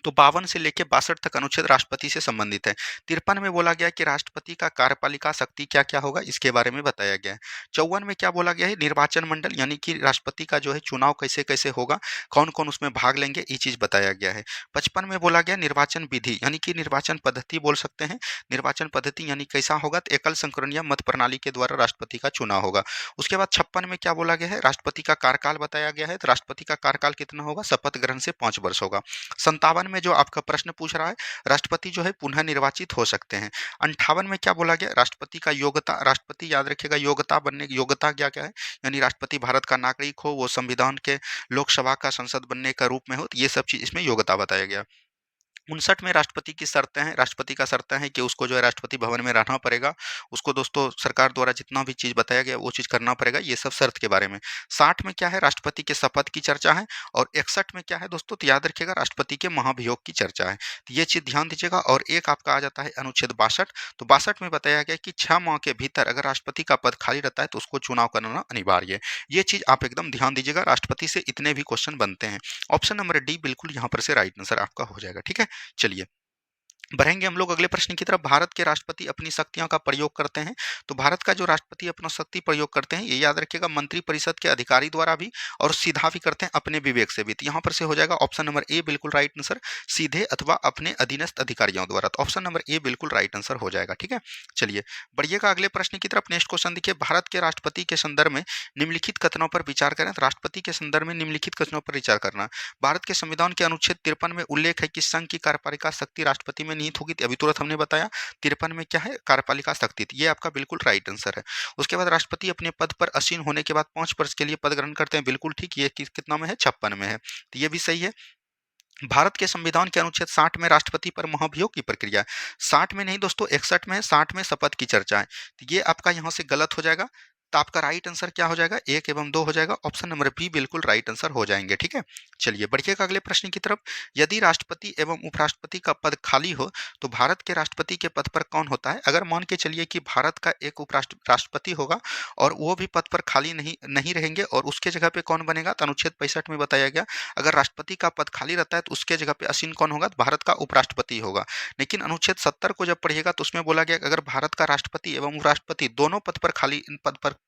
तो 52 से लेके 62 तक अनुच्छेद राष्ट्रपति से संबंधित है। 53 में बोला गया कि राष्ट्रपति का कार्यपालिका शक्ति क्या क्या होगा, इसके बारे में बताया गया है। 54 में क्या बोला गया है? निर्वाचन मंडल, यानी कि राष्ट्रपति का जो है चुनाव कैसे कैसे होगा, कौन कौन उसमें भाग लेंगे, ये चीज बताया गया है। 55 में बोला गया निर्वाचन विधि, यानी कि निर्वाचन पद्धति बोल सकते हैं। निर्वाचन पद्धति यानी कैसा होगा? तो एकल संक्रमणीय मत प्रणाली के द्वारा राष्ट्रपति का चुनाव होगा। उसके बाद 56 में क्या बोला गया है? राष्ट्रपति का कार्यकाल बताया गया है। तो राष्ट्रपति का कार्यकाल कितना होगा? शपथ ग्रहण से 5 वर्ष होगा। 57 में जो आपका प्रश्न पूछ रहा है, राष्ट्रपति जो है पुनः निर्वाचित हो सकते हैं। 58 में क्या बोला गया? राष्ट्रपति का योग्यता, राष्ट्रपति याद रखिएगा योग्यता बनने की योग्यता क्या क्या है, यानी राष्ट्रपति भारत का नागरिक हो, वो संविधान के लोकसभा का संसद बनने का रूप में हो, तो ये सब चीज इसमें योग्यता बताया गया। 59 में राष्ट्रपति की शर्तें हैं, राष्ट्रपति का शर्तें हैं कि उसको जो है राष्ट्रपति भवन में रहना पड़ेगा, उसको दोस्तों सरकार द्वारा जितना भी चीज़ बताया गया वो चीज़ करना पड़ेगा, ये सब शर्त के बारे में। 60 में क्या है? राष्ट्रपति के शपथ की चर्चा है। और 61 में क्या है दोस्तों? तो याद रखिएगा राष्ट्रपति के महाभियोग की चर्चा है। तो ये चीज़ ध्यान दीजिएगा। और एक आपका आ जाता है अनुच्छेद 62। तो 62 में बताया गया कि 6 माह के भीतर अगर राष्ट्रपति का पद खाली रहता है तो उसको चुनाव कराना अनिवार्य है। ये चीज़ आप एकदम ध्यान दीजिएगा, राष्ट्रपति से इतने भी क्वेश्चन बनते हैं। ऑप्शन नंबर डी बिल्कुल यहाँ पर से राइट आंसर आपका हो जाएगा। ठीक है, चलिए बढ़ेंगे हम लोग अगले प्रश्न की तरफ। भारत के राष्ट्रपति अपनी शक्तियों का प्रयोग करते हैं। तो भारत का जो राष्ट्रपति अपना शक्ति प्रयोग करते हैं, ये याद रखिएगा मंत्रिपरिषद के अधिकारी द्वारा भी और सीधा भी करते हैं, अपने विवेक से भी। तो यहाँ पर से हो जाएगा ऑप्शन नंबर ए बिल्कुल राइट आंसर, सीधे अथवा अपने अधीनस्थ अधिकारियों द्वारा। तो ऑप्शन नंबर ए बिल्कुल राइट आंसर हो जाएगा। ठीक है, चलिए बढ़िएगा अगले प्रश्न की तरफ। नेक्स्ट क्वेश्चन देखिए, भारत के राष्ट्रपति के संदर्भ में निम्नलिखित कथनों पर विचार करें। तो राष्ट्रपति के संदर्भ में निम्नलिखित कथनों पर विचार करना। भारत के संविधान के अनुच्छेद 53 में उल्लेख है कि संघ की कार्यपालिका शक्ति राष्ट्रपति में निहित होगी। अभी तुरंत हमने बताया 53 में क्या है, कार्यपालिका शक्ति। ये आपका बिल्कुल राइट आंसर है। उसके बाद राष्ट्रपति अपने पद पर आसीन होने के बाद 5 वर्ष के लिए पद ग्रहण करते हैं। बिल्कुल ठीक, ये कितना में है, 56 में है। तो ये भी सही है। भारत के संविधान के अनुच्छेद 60 में राष्ट्रपति पर महाभियोग की प्रक्रिया, 60 में नहीं दोस्तों, 61 में है, 60 में शपथ की चर्चा है। तो ये आपका यहाँ से गलत हो जाएगा। तो आपका राइट आंसर क्या हो जाएगा, 1 एवं 2 हो जाएगा। ऑप्शन नंबर बी बिल्कुल राइट आंसर हो जाएंगे। ठीक है, चलिए बढ़िएगा अगले प्रश्न की तरफ। यदि राष्ट्रपति एवं उपराष्ट्रपति का पद खाली हो तो भारत के राष्ट्रपति के पद पर कौन होता है। अगर मान के चलिए कि भारत का एक राष्ट्रपति होगा और वो भी पद पर खाली नहीं नहीं रहेंगे और उसके जगह पे कौन बनेगा, तो अनुच्छेद 65 में बताया गया, अगर राष्ट्रपति का पद खाली रहता है तो उसके जगह पे आसीन कौन होगा, तो भारत का उपराष्ट्रपति होगा। लेकिन अनुच्छेद 70 को जब पढ़िएगा तो उसमें बोला गया कि अगर भारत का राष्ट्रपति एवं उपराष्ट्रपति दोनों पद पर खाली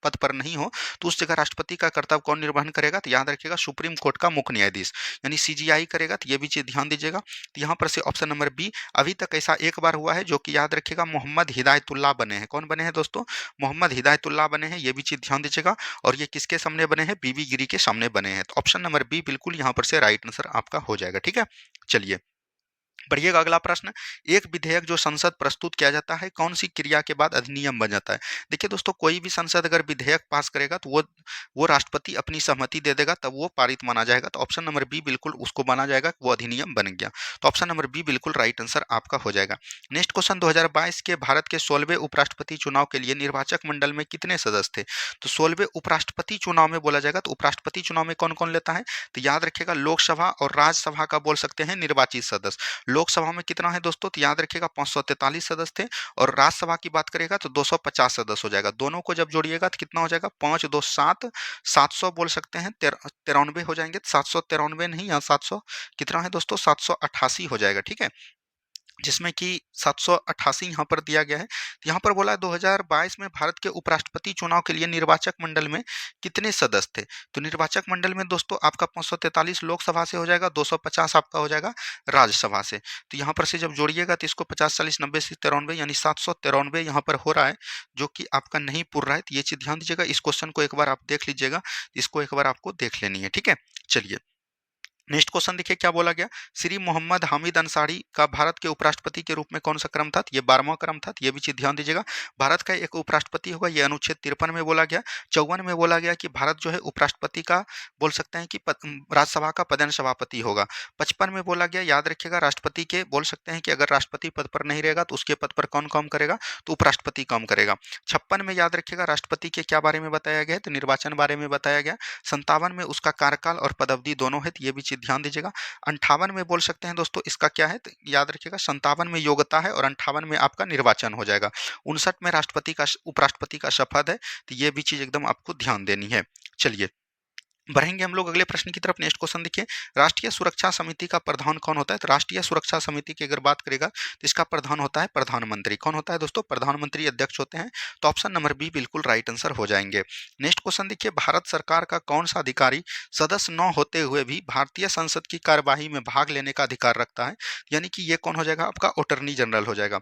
पद पर नहीं हो तो उस जगह राष्ट्रपति का कर्तव्य कौन निर्वहन करेगा, तो याद रखिएगा सुप्रीम कोर्ट का मुख्य न्यायाधीश यानी सीजीआई करेगा। तो ये भी चीज ध्यान दीजिएगा। तो यहाँ पर से ऑप्शन नंबर बी, अभी तक ऐसा एक बार हुआ है जो कि याद रखिएगा मोहम्मद हिदायतुल्लाह बने हैं। कौन बने हैं दोस्तों, मोहम्मद हिदायतुल्लाह बने हैं। ये भी चीज ध्यान दीजिएगा। और ये किसके सामने बने हैं, बीबी गिरी के सामने बने हैं। तो ऑप्शन नंबर बी बिल्कुल यहाँ पर से राइट आंसर आपका हो जाएगा। ठीक है, चलिए बढ़िएगा अगला प्रश्न। एक विधेयक जो संसद प्रस्तुत किया जाता है कौन सी क्रिया के बाद अधिनियम बन जाता है। देखिए दोस्तों, कोई भी संसद अगर विधेयक पास करेगा तो वो राष्ट्रपति अपनी सहमति दे देगा तब वो पारित माना जाएगा। तो ऑप्शन नंबर बी बिल्कुल उसको माना जाएगा, वो अधिनियम बन गया। तो ऑप्शन नंबर बी बिल्कुल राइट आंसर आपका हो जाएगा। नेक्स्ट क्वेश्चन, 2022 के भारत के 16वें उपराष्ट्रपति चुनाव के लिए निर्वाचक मंडल में कितने सदस्य थे। तो 16वें उपराष्ट्रपति चुनाव में बोला जाएगा तो उपराष्ट्रपति चुनाव में कौन कौन लेता है, तो याद रखिएगा लोकसभा और राज्यसभा का बोल सकते हैं निर्वाचित सदस्य। लोकसभा में कितना है दोस्तों, तो याद रखिएगा 543 सदस्य थे। और राज्यसभा की बात करेगा तो 250 सदस्य हो जाएगा। दोनों को जब जोड़िएगा तो कितना हो जाएगा, 5 2 7, 700 बोल सकते हैं, 93 हो जाएंगे। 793 नहीं, यहाँ 700 कितना है दोस्तों, 788 हो जाएगा। ठीक है, जिसमें कि 788 यहाँ पर दिया गया है। तो यहाँ पर बोला है 2022 में भारत के उपराष्ट्रपति चुनाव के लिए निर्वाचक मंडल में कितने सदस्य थे। तो निर्वाचक मंडल में दोस्तों आपका 543 लोकसभा से हो जाएगा, 250 आपका हो जाएगा राज्यसभा से। तो यहाँ पर से जब जोड़िएगा तो इसको 50 40 90 से 93 यानी 793 यहाँ पर हो रहा है, जो कि आपका नहीं पूर रहा है। तो ये चीज ध्यान दीजिएगा। इस क्वेश्चन को एक बार आप देख लीजिएगा, इसको एक बार आपको देख लेनी है। ठीक है, चलिए नेक्स्ट क्वेश्चन देखिए क्या बोला गया। श्री मोहम्मद हामिद अंसारी का भारत के उपराष्ट्रपति के रूप में कौन सा क्रम था, ये 12वां क्रम था। ये भी चीज ध्यान दीजिएगा। भारत का एक उपराष्ट्रपति होगा, ये अनुच्छेद 53 में बोला गया। 54 में बोला गया कि भारत जो है उपराष्ट्रपति का बोल सकते हैं कि राज्यसभा का पदेन सभापति होगा। 55 में बोला गया, याद रखिएगा राष्ट्रपति के बोल सकते हैं कि अगर राष्ट्रपति पद पर नहीं रहेगा तो उसके पद पर कौन काम करेगा, तो उपराष्ट्रपति काम करेगा। 56 में याद रखिएगा राष्ट्रपति के क्या बारे में बताया गया है, तो निर्वाचन बारे में बताया गया। 57 में उसका कार्यकाल और पदावधि दोनों है, तो ये भी चीज ध्यान दीजिएगा। 58 में बोल सकते हैं दोस्तों इसका क्या है, तो याद रखिएगा 57 में योग्यता है और 58 में आपका निर्वाचन हो जाएगा। 59 में राष्ट्रपति का उपराष्ट्रपति का शपथ है। तो ये भी चीज एकदम आपको ध्यान देनी है। चलिए बढ़ेंगे हम लोग अगले प्रश्न की तरफ। नेक्स्ट क्वेश्चन देखिए, राष्ट्रीय सुरक्षा समिति का प्रधान कौन होता है। तो राष्ट्रीय सुरक्षा समिति की अगर बात करेगा तो इसका प्रधान होता है प्रधानमंत्री। कौन होता है दोस्तों, प्रधानमंत्री अध्यक्ष होते हैं। तो ऑप्शन नंबर बी बिल्कुल राइट आंसर हो जाएंगे। नेक्स्ट क्वेश्चन देखिए, भारत सरकार का कौन सा अधिकारी सदस्य न होते हुए भी भारतीय संसद की कार्यवाही में भाग लेने का अधिकार रखता है, यानी कि ये कौन हो जाएगा, आपका अटॉर्नी जनरल हो जाएगा।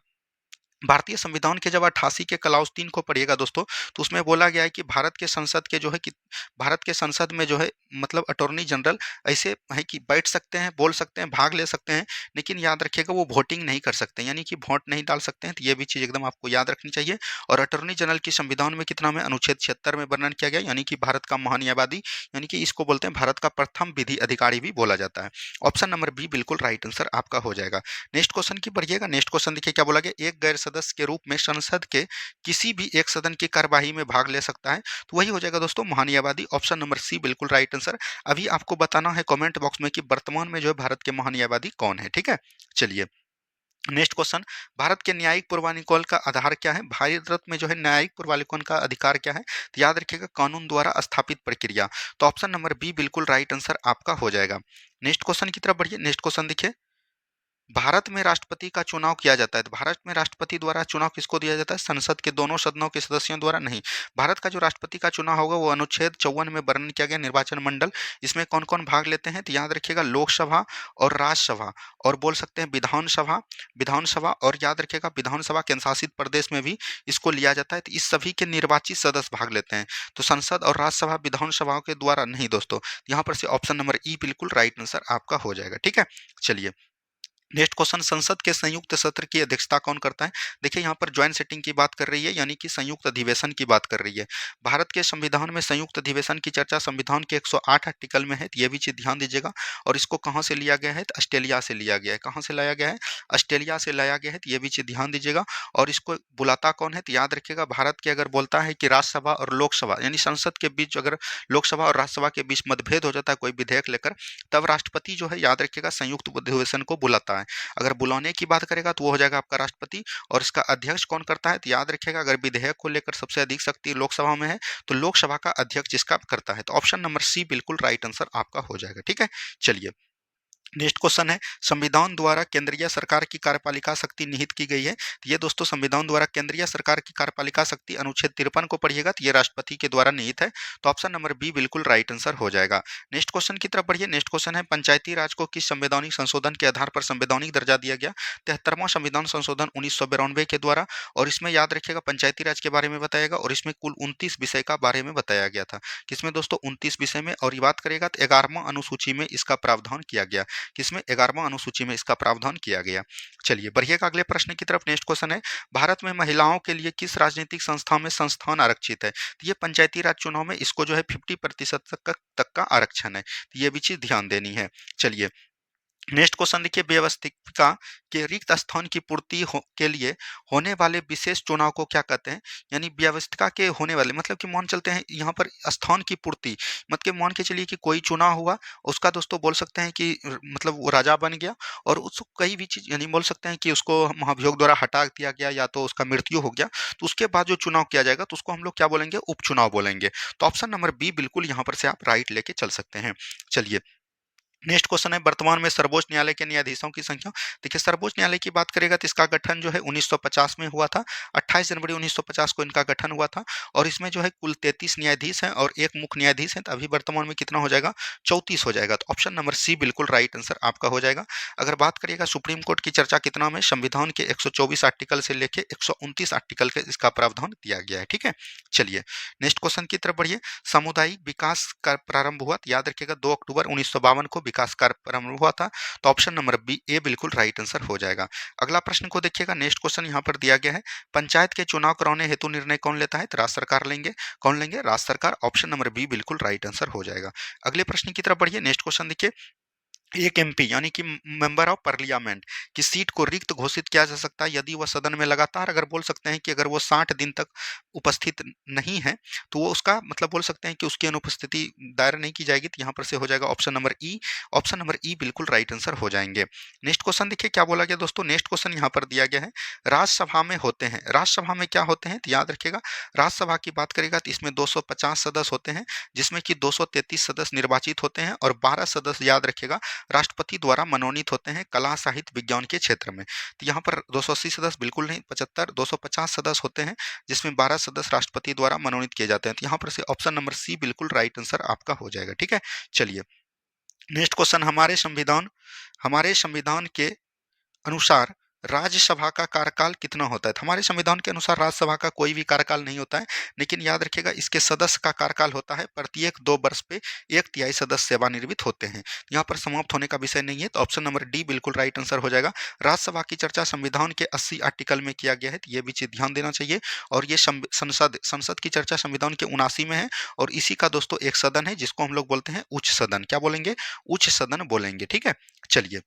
भारतीय संविधान के जब 88 के क्लाउज 3 को पढ़िएगा दोस्तों, तो उसमें बोला गया है कि भारत के संसद के जो है कि भारत के संसद में जो है मतलब अटॉर्नी जनरल ऐसे है कि बैठ सकते हैं, बोल सकते हैं, भाग ले सकते हैं, लेकिन याद रखिएगा वो वोटिंग नहीं कर सकते, यानी कि वोट नहीं डाल सकते हैं। तो ये भी चीज़ एकदम आपको याद रखनी चाहिए। और अटॉर्नी जनरल की संविधान में कितना में अनुच्छेद 76 में वर्णन किया गया, यानी कि भारत का महान्यायवादी, यानी कि इसको बोलते हैं भारत का प्रथम विधि अधिकारी भी बोला जाता है। ऑप्शन नंबर बी बिल्कुल राइट आंसर आपका हो जाएगा। नेक्स्ट क्वेश्चन की पढ़िएगा। नेक्स्ट क्वेश्चन देखिए क्या बोला गया, एक गैर सदस्य के रूप में संसद के किसी भी एक सदन की कार्यवाही में भाग ले सकता है, तो वही हो जाएगा दोस्तों महान्यायवादी। ऑप्शन नंबर सी बिल्कुल राइट आंसर। अभी आपको बताना है कमेंट बॉक्स में कि वर्तमान में जो है भारत के महान्यायवादी कौन है। ठीक है, चलिए नेक्स्ट क्वेश्चन, भारत के न्यायिक पूर्वानुकूल का आधार क्या है। भारत में जो है न्यायिक पूर्वानुकूल का अधिकार क्या है, तो याद रखिएगा कानून द्वारा स्थापित प्रक्रिया। तो ऑप्शन नंबर बी बिल्कुल राइट आंसर आपका हो जाएगा। नेक्स्ट क्वेश्चन की तरफ बढ़िए। नेक्स्ट क्वेश्चन देखिए, भारत में राष्ट्रपति का चुनाव किया जाता है, तो भारत में राष्ट्रपति द्वारा चुनाव किसको दिया जाता है? संसद के दोनों सदनों के सदस्यों द्वारा नहीं। भारत का जो राष्ट्रपति का चुनाव होगा वो अनुच्छेद 54 में वर्णन किया गया निर्वाचन मंडल। इसमें कौन-कौन भाग लेते हैं? तो याद रखिएगा लोकसभा और राज्यसभा और बोल सकते हैं विधानसभा विधानसभा और याद रखिएगा विधानसभा केंद्र शासित प्रदेश में भी इसको लिया जाता है। तो इस सभी के निर्वाचित सदस्य भाग लेते हैं। तो संसद और राज्यसभा विधानसभाओं के द्वारा नहीं दोस्तों। यहाँ पर से ऑप्शन नंबर ई बिल्कुल राइट आंसर आपका हो जाएगा। ठीक है? चलिए नेक्स्ट क्वेश्चन, संसद के संयुक्त सत्र की अध्यक्षता कौन करता है? देखिए यहाँ पर ज्वाइंट सिटिंग की बात कर रही है, यानी कि संयुक्त अधिवेशन की बात कर रही है। भारत के संविधान में संयुक्त अधिवेशन की चर्चा संविधान के 108 आर्टिकल में है, तो ये भी चीज ध्यान दीजिएगा। और इसको कहाँ से लिया गया है? तो ऑस्ट्रेलिया से लिया गया है। कहाँ से लाया गया है? ऑस्ट्रेलिया से लाया गया है, तो ये भी चीज ध्यान दीजिएगा। और इसको बुलाता कौन है? तो याद रखिएगा भारत के अगर बोलता है कि राज्यसभा और लोकसभा यानी संसद के बीच अगर लोकसभा और राज्यसभा के बीच मतभेद हो जाता है कोई विधेयक लेकर, तब राष्ट्रपति जो है याद रखिएगा संयुक्त अधिवेशन को बुलाता है। अगर बुलाने की बात करेगा तो वो हो जाएगा आपका राष्ट्रपति। और इसका अध्यक्ष कौन करता है? तो याद रखिएगा अगर विधेयक को लेकर सबसे अधिक शक्ति लोकसभा में है तो लोकसभा का अध्यक्ष इसका करता है। तो ऑप्शन नंबर सी बिल्कुल राइट आंसर आपका हो जाएगा। ठीक है, चलिए नेक्स्ट क्वेश्चन है, संविधान द्वारा केंद्रीय सरकार की कार्यपालिका शक्ति निहित की गई है। तो ये दोस्तों संविधान द्वारा केंद्रीय सरकार की कार्यपालिका शक्ति अनुच्छेद 53 को पढ़िएगा तो ये राष्ट्रपति के द्वारा निहित है। तो ऑप्शन नंबर बी बिल्कुल राइट आंसर हो जाएगा। नेक्स्ट क्वेश्चन की तरफ बढ़िए। नेक्स्ट क्वेश्चन है, पंचायती राज को किस संवैधानिक संशोधन के आधार पर संवैधानिक दर्जा दिया गया? 73वां संविधान संशोधन 1992 के द्वारा। और इसमें याद रखिएगा पंचायती राज के बारे में बताएगा और इसमें कुल 29 विषय का बारे में बताया गया था। किसमें दोस्तों? 29 विषय में। और ये बात करेगा तो 11वां अनुसूची में इसका प्रावधान किया गया। किसमें? 11वां अनुसूची में इसका प्रावधान किया गया। चलिए बढ़िएगा अगले प्रश्न की तरफ। नेक्स्ट क्वेश्चन है, भारत में महिलाओं के लिए किस राजनीतिक संस्था में संस्थान आरक्षित है? तो ये पंचायती राज चुनाव में इसको जो है 50% तक का आरक्षण है। तो ये भी चीज ध्यान देनी है। चलिए नेक्स्ट क्वेश्चन देखिए, व्यवस्थिका के रिक्त स्थान की पूर्ति के लिए होने वाले विशेष चुनाव को क्या कहते हैं? यानी व्यवस्थिका के होने वाले मतलब कि मान चलते हैं यहाँ पर स्थान की पूर्ति, मतलब मान के चलिए कि कोई चुनाव हुआ, उसका दोस्तों बोल सकते हैं कि मतलब वो राजा बन गया और उसको कई भी चीज यानी बोल सकते हैं कि उसको महाभियोग द्वारा हटा दिया गया या तो उसका मृत्यु हो गया, तो उसके बाद जो चुनाव किया जाएगा तो उसको हम लोग क्या बोलेंगे? उपचुनाव बोलेंगे। तो ऑप्शन नंबर बी बिल्कुल यहाँ पर से आप राइट लेके चल सकते हैं। चलिए नेक्स्ट क्वेश्चन है, वर्तमान में सर्वोच्च न्यायालय के न्यायाधीशों की संख्या। देखिए सर्वोच्च न्यायालय की बात करेगा तो इसका गठन जो है 1950 में हुआ था। 28 जनवरी 1950 को इनका गठन हुआ था। और इसमें जो है कुल 33 न्यायाधीश हैं और एक मुख्य न्यायाधीश हैं। तो अभी वर्तमान में कितना हो जाएगा? 34 हो जाएगा। तो ऑप्शन नंबर सी बिल्कुल राइट आंसर आपका हो जाएगा। अगर बात करिएगा सुप्रीम कोर्ट की चर्चा कितना में? संविधान के 124 आर्टिकल से लेके 129 आर्टिकल के इसका प्रावधान दिया गया है। ठीक है, चलिए नेक्स्ट क्वेश्चन की तरफ बढ़िए। सामुदायिक विकास का प्रारंभ हुआ, तो याद रखिएगा 2 अक्टूबर 1952 को विकास कार्य प्रारंभ हुआ था। तो ऑप्शन नंबर बी ए बिल्कुल राइट आंसर हो जाएगा। अगला प्रश्न को देखिएगा। नेक्स्ट क्वेश्चन यहाँ पर दिया गया है, पंचायत के चुनाव कराने हेतु निर्णय कौन लेता है? तो राज्य सरकार लेंगे। कौन लेंगे? राज्य सरकार। ऑप्शन नंबर बी बिल्कुल राइट आंसर हो जाएगा। अगले प्रश्न की तरफ बढ़िए। नेक्स्ट क्वेश्चन देखिए, एक एमपी यानी कि मेंबर ऑफ पार्लियामेंट की सीट को रिक्त घोषित किया जा सकता है यदि वह सदन में लगातार अगर बोल सकते हैं कि अगर वो 60 दिन तक उपस्थित नहीं है तो वो उसका मतलब बोल सकते हैं कि उसकी अनुपस्थिति दायर नहीं की जाएगी। तो यहाँ पर से हो जाएगा ऑप्शन नंबर ई। ऑप्शन नंबर ई बिल्कुल राइट आंसर हो जाएंगे। नेक्स्ट क्वेश्चन देखिए क्या बोला गया दोस्तों। नेक्स्ट क्वेश्चन यहाँ पर दिया गया है, राज्यसभा में होते हैं। राज्यसभा में क्या होते हैं? तो याद रखिएगा राज्यसभा की बात करेगा तो इसमें 250 सदस्य होते हैं जिसमें कि 233 सदस्य निर्वाचित होते हैं और 12 सदस्य याद रखिएगा राष्ट्रपति द्वारा मनोनीत होते हैं कला साहित्य विज्ञान के क्षेत्र में। तो यहाँ पर 280 सदस्य बिल्कुल नहीं, 75 250 सदस्य होते हैं जिसमें 12 सदस्य राष्ट्रपति द्वारा मनोनीत किए जाते हैं। तो यहाँ पर से ऑप्शन नंबर सी बिल्कुल राइट आंसर आपका हो जाएगा। ठीक है, चलिए नेक्स्ट क्वेश्चन, हमारे संविधान के अनुसार राज्यसभा का कार्यकाल कितना होता है? तो हमारे संविधान के अनुसार राज्यसभा का कोई भी कार्यकाल नहीं होता है, लेकिन याद रखिएगा इसके सदस्य का कार्यकाल होता है प्रत्येक 2 वर्ष पे 1/3 सदस्य सेवानिवृत्त होते हैं। यहाँ पर समाप्त होने का विषय नहीं है। तो ऑप्शन नंबर डी बिल्कुल राइट आंसर हो जाएगा। राज्यसभा की चर्चा संविधान के 80 आर्टिकल में किया गया है, तो ये भी चीज ध्यान देना चाहिए। और ये संसद की चर्चा संविधान के 79 में है और इसी का दोस्तों एक सदन है जिसको हम लोग बोलते हैं उच्च सदन। क्या बोलेंगे? उच्च सदन बोलेंगे। ठीक है, चलिए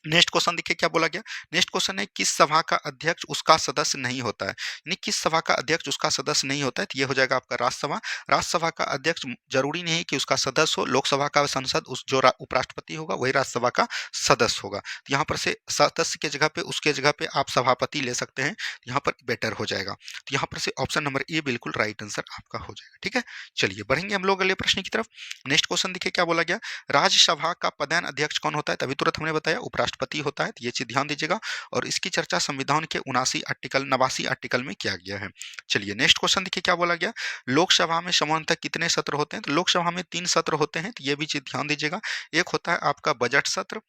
नेक्स्ट क्वेश्चन देखिए क्या बोला गया। नेक्स्ट क्वेश्चन है, किस सभा का अध्यक्ष उसका सदस्य नहीं होता है? यानी किस सभा का अध्यक्ष उसका सदस्य नहीं होता है? तो ये हो जाएगा आपका राज्यसभा। राज्यसभा का अध्यक्ष जरूरी नहीं है कि उसका सदस्य हो। लोकसभा का संसद उस जो उपराष्ट्रपति होगा वही राज्यसभा का सदस्य होगा। तो यहाँ पर से सदस्य के जगह पे उसके जगह पे आप सभापति ले सकते हैं, यहाँ पर बेटर हो जाएगा। तो यहाँ पर से ऑप्शन नंबर ए बिल्कुल राइट आंसर आपका हो जाएगा। ठीक है, चलिए बढ़ेंगे हम लोग अगले प्रश्न की तरफ। नेक्स्ट क्वेश्चन देखिए क्या बोला गया, राज्यसभा का पदेन अध्यक्ष कौन होता है? तभी तुरंत हमने बताया उपराष्ट्रपति राष्ट्रपति होता है, तो ये चीज ध्यान दीजिएगा। और इसकी चर्चा संविधान के 89 आर्टिकल में किया गया है। चलिए नेक्स्ट क्वेश्चन देखिए क्या बोला गया। लोकसभा में सामान्यतः कितने सत्र होते हैं? तो लोकसभा में 3 सत्र होते हैं, तो ये भी चीज ध्यान दीजिएगा। एक होता है आपका बजट सत्र,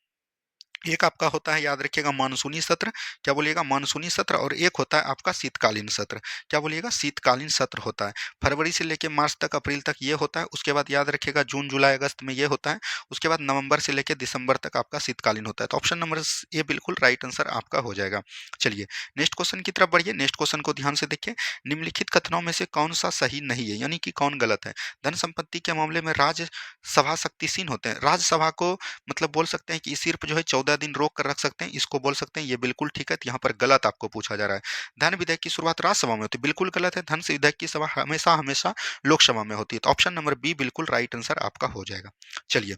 एक आपका होता है याद रखिएगा मानसूनी सत्र, क्या बोलिएगा मानसूनी सत्र, और एक होता है आपका शीतकालीन सत्र, क्या बोलिएगा शीतकालीन सत्र होता है। फरवरी से लेकर मार्च तक, अप्रैल तक ये होता है, उसके बाद याद रखिएगा जून जुलाई अगस्त में ये होता है, उसके बाद नवंबर से लेकर दिसंबर तक आपका शीतकालीन होता है। तो ऑप्शन नंबर ए बिल्कुल राइट आंसर आपका हो जाएगा। चलिए नेक्स्ट क्वेश्चन की तरफ बढ़िए। नेक्स्ट क्वेश्चन को ध्यान से देखिए। निम्नलिखित कथनों में से कौन सा सही नहीं है, यानी कि कौन गलत है? धन संपत्ति के मामले में राज्यसभा शक्तिहीन होते हैं। राज्यसभा को मतलब बोल सकते हैं कि सिर्फ जो है 14 दिन रोक कर रख सकते हैं, इसको बोल सकते हैं ये बिल्कुल ठीक है। तो यहाँ पर गलत आपको पूछा जा रहा है। धन विधेयक की शुरुआत राज्यसभा में होती है, बिल्कुल गलत है। धन से विधेयक की सभा हमेशा हमेशा लोकसभा में होती है। तो ऑप्शन नंबर बी बिल्कुल राइट आंसर आपका हो जाएगा। चलिए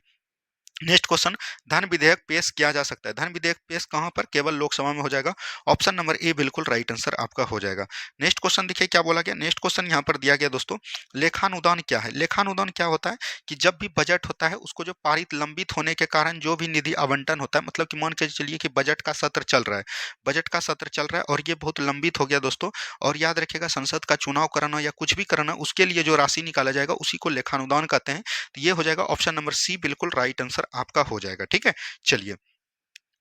नेक्स्ट क्वेश्चन। धन विधेयक पेश किया जा सकता है, धन विधेयक पेश कहां पर? केवल लोकसभा में हो जाएगा। ऑप्शन नंबर ए बिल्कुल राइट आंसर आपका हो जाएगा। नेक्स्ट क्वेश्चन देखिए क्या बोला गया। नेक्स्ट क्वेश्चन यहां पर दिया गया दोस्तों, लेखानुदान क्या है? लेखानुदान क्या होता है कि जब भी बजट होता है उसको जो पारित लंबित होने के कारण जो भी निधि आवंटन होता है, मतलब कि मान के चलिए कि बजट का सत्र चल रहा है, बजट का सत्र चल रहा है और ये बहुत लंबित हो गया दोस्तों, और याद रखिएगा संसद का चुनाव कराना या कुछ भी कराना, उसके लिए जो राशि निकाला जाएगा उसी को लेखानुदान कहते हैं। तो ये हो जाएगा ऑप्शन नंबर सी बिल्कुल राइट आंसर आपका हो जाएगा। ठीक है। चलिए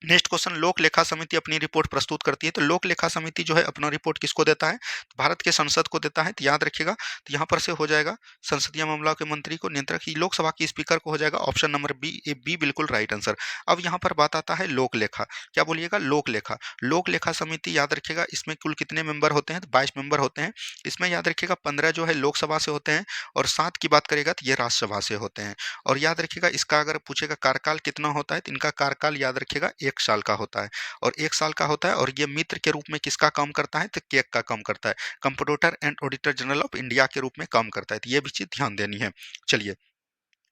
नेक्स्ट क्वेश्चन। लोक लेखा समिति अपनी रिपोर्ट प्रस्तुत करती है, तो लोक लेखा समिति जो है अपना रिपोर्ट किसको देता है? तो भारत के संसद को देता है। तो याद रखिएगा, तो यहाँ पर से हो जाएगा संसदीय मामलों के मंत्री को, नियंत्रक की लोकसभा की स्पीकर को हो जाएगा। ऑप्शन नंबर बी बिल्कुल राइट आंसर। अब यहाँ पर बात आता है लोक लेखा, क्या बोलिएगा लोक लेखा। लोक लेखा समिति याद रखिएगा इसमें कुल कितने मेंबर होते हैं? तो 22 मेंबर होते हैं। इसमें याद रखिएगा 15 जो है लोकसभा से होते हैं और 7 की बात करेगा तो ये राज्यसभा से होते हैं। और याद रखिएगा इसका अगर पूछेगा कार्यकाल कितना होता है, तो इनका कार्यकाल याद रखिएगा 1 साल का होता है, और 1 साल का होता है। और ये मित्र के रूप में किसका काम करता है? तो केक का काम करता है, comptroller and auditor general of India के रूप में काम करता है। तो ये भी चीज ध्यान देनी है। चलिए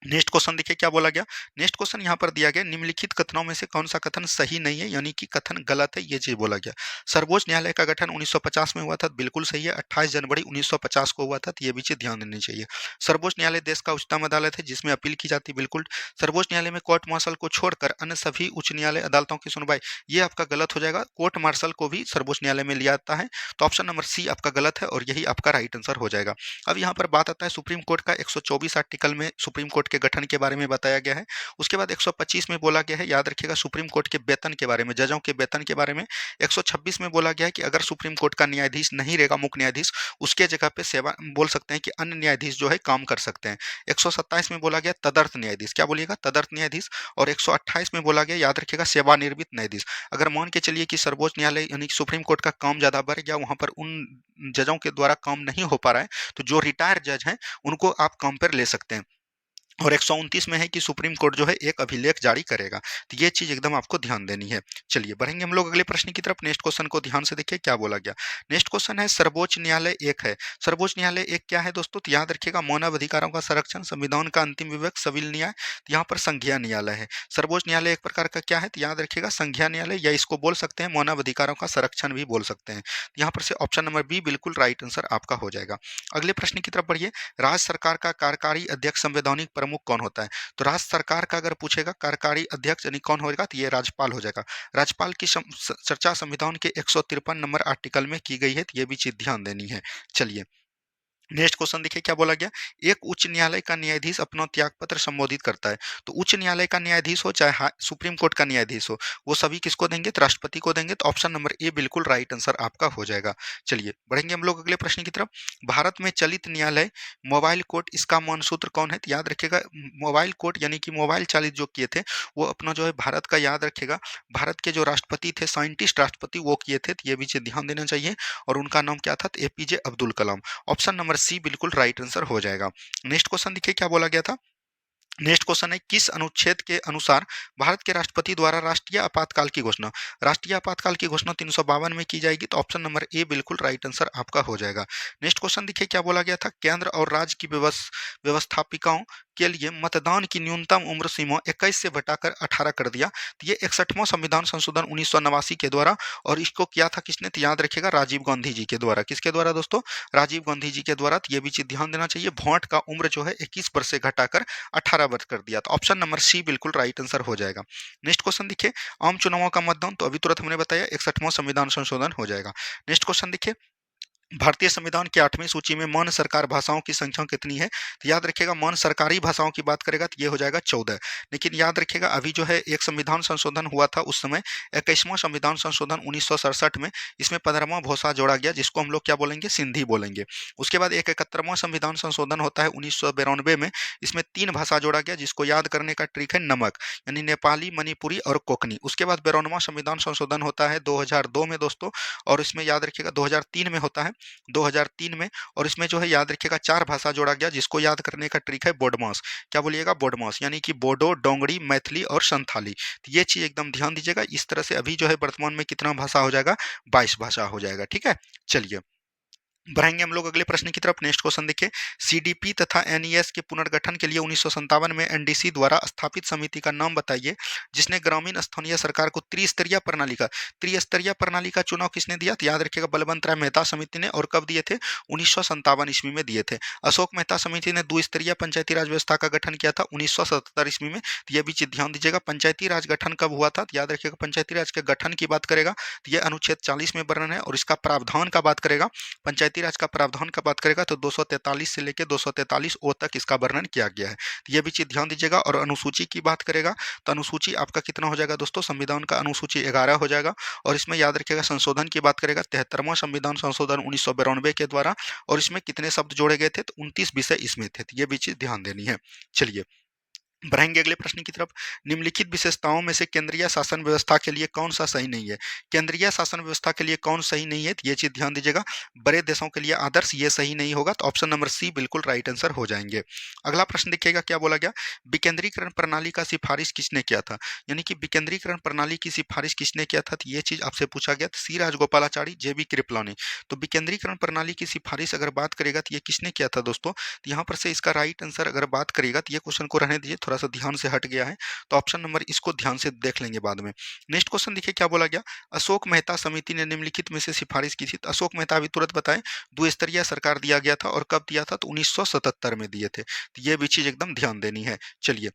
नेक्स्ट क्वेश्चन देखिए क्या बोला गया। नेक्स्ट क्वेश्चन यहाँ पर दिया गया, निम्नलिखित कथनों में से कौन सा कथन सही नहीं है, यानी कि कथन गलत है, ये चीज बोला गया। सर्वोच्च न्यायालय का गठन 1950 में हुआ था, बिल्कुल सही है। 28 जनवरी 1950 को हुआ था, तो ये भी चीज ध्यान देनी चाहिए। सर्वोच्च न्यायालय देश का उच्चतम अदालत है जिसमें अपील की जाती है, बिल्कुल। सर्वोच्च न्यायालय में कोर्ट मार्शल को छोड़कर अन्य सभी उच्च न्यायालय अदालतों की सुनवाई, ये आपका गलत हो जाएगा। कोर्ट मार्शल को भी सर्वोच्च न्यायालय में लिया जाता है, तो ऑप्शन नंबर सी आपका गलत है और यही आपका राइट आंसर हो जाएगा। अब यहाँ पर बात आता है सुप्रीम कोर्ट का 124 आर्टिकल में सुप्रीम कोर्ट के गठन के बारे में बताया गया है। उसके बाद 125 में बोला गया है, याद रखिएगा सुप्रीम कोर्ट के वेतन के बारे में, जजों के वेतन के बारे में। 126 में बोला गया है कि अगर सुप्रीम कोर्ट का न्यायाधीश नहीं रहेगा, मुख्य न्यायाधीश, उसके जगह पे सेवा बोल सकते हैं कि अन्य न्यायाधीश जो है काम कर सकते हैं। 127 में बोला गया तदर्थ न्यायाधीश, क्या बोलिएगा तदर्थ न्यायाधीश। और 128 में बोला गया याद रखिएगा सेवानिवृत्त न्यायाधीश। अगर मान के चलिए कि सर्वोच्च न्यायालय यानी कि सुप्रीम कोर्ट का काम ज्यादा बढ़ गया, वहां पर उन जजों के द्वारा काम नहीं हो पा रहा है, तो जो रिटायर जज हैं उनको आप काम पर ले सकते हैं। और 129 में है कि सुप्रीम कोर्ट जो है एक अभिलेख जारी करेगा। तो ये चीज एकदम आपको ध्यान देनी है। चलिए बढ़ेंगे हम लोग अगले प्रश्न की तरफ। नेक्स्ट क्वेश्चन को ध्यान से देखिए क्या बोला गया। नेक्स्ट क्वेश्चन है सर्वोच्च न्यायालय एक है। सर्वोच्च न्यायालय एक क्या है दोस्तों? तो याद रखिएगा मानव अधिकारों का संरक्षण, संविधान का अंतिम विवेक, सिविल न्याय। तो यहाँ पर संघीय न्यायालय है। सर्वोच्च न्यायालय एक प्रकार का क्या है? तो याद रखिएगा संघीय न्यायालय, या इसको बोल सकते हैं मानव अधिकारों का संरक्षण भी बोल सकते हैं। यहाँ पर से ऑप्शन नंबर बी बिल्कुल राइट आंसर आपका हो जाएगा। अगले प्रश्न की तरफ बढ़िए। राज्य सरकार का कार्यकारी अध्यक्ष संवैधानिक प्रमुख कौन होता है? तो राज्य सरकार का अगर पूछेगा कार्यकारी अध्यक्ष यानी कौन होगा, तो ये राज्यपाल हो जाएगा। राज्यपाल की चर्चा संविधान के 153 नंबर आर्टिकल में की गई है, तो ये भी चीज ध्यान देनी है। चलिए नेक्स्ट क्वेश्चन देखिए क्या बोला गया। एक उच्च न्यायालय का न्यायाधीश अपना त्याग पत्र संबोधित करता है, तो उच्च न्यायालय का न्यायाधीश हो चाहे सुप्रीम कोर्ट का न्यायाधीश हो, वो सभी किसको देंगे? तो राष्ट्रपति को देंगे। तो ऑप्शन नंबर ए बिल्कुल राइट आंसर आपका हो जाएगा। चलिए बढ़ेंगे हम लोग अगले प्रश्न की तरफ। भारत में चलित न्यायालय मोबाइल कोर्ट, इसका मानसूत्र कौन है? तो याद रखिएगा मोबाइल कोर्ट यानी कि मोबाइल चालित जो किए थे वो अपना जो है भारत का, याद रखिएगा भारत के जो राष्ट्रपति थे, साइंटिस्ट राष्ट्रपति, वो किए थे। तो ये भी चीज ध्यान देना चाहिए। और उनका नाम क्या था? APJ Abdul Kalam. Option number C बिल्कुल राइट आंसर हो जाएगा। नेक्स्ट क्वेश्चन देखिए क्या बोला गया था। नेक्स्ट क्वेश्चन है किस अनुच्छेद के अनुसार भारत के राष्ट्रपति द्वारा राष्ट्रीय आपातकाल की घोषणा, राष्ट्रीय आपातकाल की घोषणा 352 में की जाएगी। तो ऑप्शन नंबर ए बिल्कुल राइट आंसर आपका हो जाएगा। नेक्स्ट क्वेश्चन देखिए क्या बोला गया था। केंद्र और राज्य की व्यवस्थापिकाओं के लिए मतदान की न्यूनतम उम्र सीमा 21 से घटाकर 18 कर दिया। तो ये 61वां संविधान संशोधन 1989 के द्वारा, और इसको किया था किसने? तो याद रखिएगा राजीव गांधी जी के द्वारा। किसके द्वारा दोस्तों? राजीव गांधी जी के द्वारा। तो ये भी चीज ध्यान देना चाहिए। वोट का उम्र जो है 21 वर्ष से घटाकर 18 वर्ष कर दिया। तो ऑप्शन नंबर सी बिल्कुल राइट आंसर हो जाएगा। नेक्स्ट क्वेश्चन देखिए, आम चुनावों का मतदान तो अभी तुरंत हमने बताया 61वां संविधान संशोधन हो जाएगा। नेक्स्ट क्वेश्चन देखिए, भारतीय संविधान की 8वीं सूची में मान्य सरकार भाषाओं की संख्या कितनी है? तो याद रखिएगा मान्य सरकारी भाषाओं की बात करेगा तो ये हो जाएगा 14। लेकिन याद रखिएगा अभी जो है एक संविधान संशोधन हुआ था उस समय 21वां संविधान संशोधन 1967 में, इसमें 15वां भाषा जोड़ा गया जिसको हम लोग क्या बोलेंगे? सिंधी बोलेंगे। उसके बाद एक 71वां संविधान संशोधन होता है 1992 में, इसमें 3 भाषा जोड़ा गया जिसको याद करने का ट्रिक है नमक, यानी नेपाली, मणिपुरी और कोकनी। उसके बाद 52वां संविधान संशोधन होता है 2002 में दोस्तों, और इसमें याद रखिएगा 2003 में होता है, 2003 में, और इसमें जो है याद रखिएगा 4 भाषा जोड़ा गया जिसको याद करने का ट्रिक है बोडमास। क्या बोलिएगा? बोडमास, यानी कि बोडो, डोंगरी, मैथिली और संथाली। तो ये चीज एकदम ध्यान दीजिएगा। इस तरह से अभी जो है वर्तमान में कितना भाषा हो जाएगा? 22 भाषा हो जाएगा। ठीक है, चलिए बढ़ेंगे हम लोग अगले प्रश्न की तरफ। नेक्स्ट क्वेश्चन देखिए, सीडीपी तथा एनईएस के पुनर्गठन के लिए 1957 में एनडीसी द्वारा स्थापित समिति का नाम बताइए जिसने ग्रामीण स्थानीय सरकार को त्रिस्तरीय प्रणाली का चुनाव किसने दिया? तो याद रखिएगा बलवंत राय मेहता समिति ने। और कब दिए थे? 1957 ईस्वी में दिए थे। अशोक मेहता समिति ने द्विस्तरीय पंचायती राज व्यवस्था का गठन किया था 1977 ईस्वी में। तो ये भी चीज ध्यान दीजिएगा। पंचायती राज गठन कब हुआ था? तो याद रखिएगा पंचायती राज के गठन की बात करेगा तो ये अनुच्छेद 40 में वर्णन है, और इसका प्रावधान का बात करेगा, पंचायती राज का प्रावधान का बात करेगा तो 243 से लेकर 243 ओ तक इसका वर्णन किया गया है। तो ये भी चीज ध्यान दीजिएगा। और अनुसूची की बात करेगा तो अनुसूची आपका कितना हो जाएगा दोस्तों? संविधान का अनुसूची 11 हो जाएगा। और इसमें याद रखिएगा संशोधन की बात करेगा 73वां संविधान संशोधन 1992 के द्वारा, और इसमें कितने शब्द जोड़े गए थे? तो 29 विषय इसमें थे। तो ये भी चीज ध्यान देनी है। चलिए बढ़ेंगे अगले प्रश्न की तरफ। निम्नलिखित विशेषताओं में से केंद्रीय शासन व्यवस्था के लिए कौन सा सही नहीं है? केंद्रीय शासन व्यवस्था के लिए कौन सही नहीं है? तो ये चीज ध्यान दीजिएगा। बड़े देशों के लिए आदर्श, ये सही नहीं होगा। तो ऑप्शन नंबर सी बिल्कुल राइट आंसर हो जाएंगे। अगला प्रश्न देखिएगा क्या बोला गया, विकेंद्रीकरण प्रणाली का सिफारिश किसने किया था? यानी कि विकेंद्रीकरण प्रणाली की सिफारिश किसने किया था? तो ये चीज आपसे पूछा गया। सी राजगोपालाचारी, जेबी कृपलानी। तो विकेंद्रीकरण प्रणाली की सिफारिश अगर बात करेगा तो ये किसने किया था दोस्तों? तो यहाँ पर से इसका राइट आंसर अगर बात करेगा तो ये क्वेश्चन को रहने दीजिए, थोड़ा सा ध्यान से हट गया है। तो ऑप्शन नंबर इसको ध्यान से देख लेंगे बाद में। नेक्स्ट क्वेश्चन देखिए क्या बोला गया, अशोक मेहता समिति ने निम्नलिखित में से सिफारिश की थी। तो अशोक मेहता अभी तुरंत बताएं, द्विस्तरीय सरकार दिया गया था, और कब दिया था? तो 1977 में दिए थे। तो ये भी चीज एकदम ध्यान देनी है। चलिए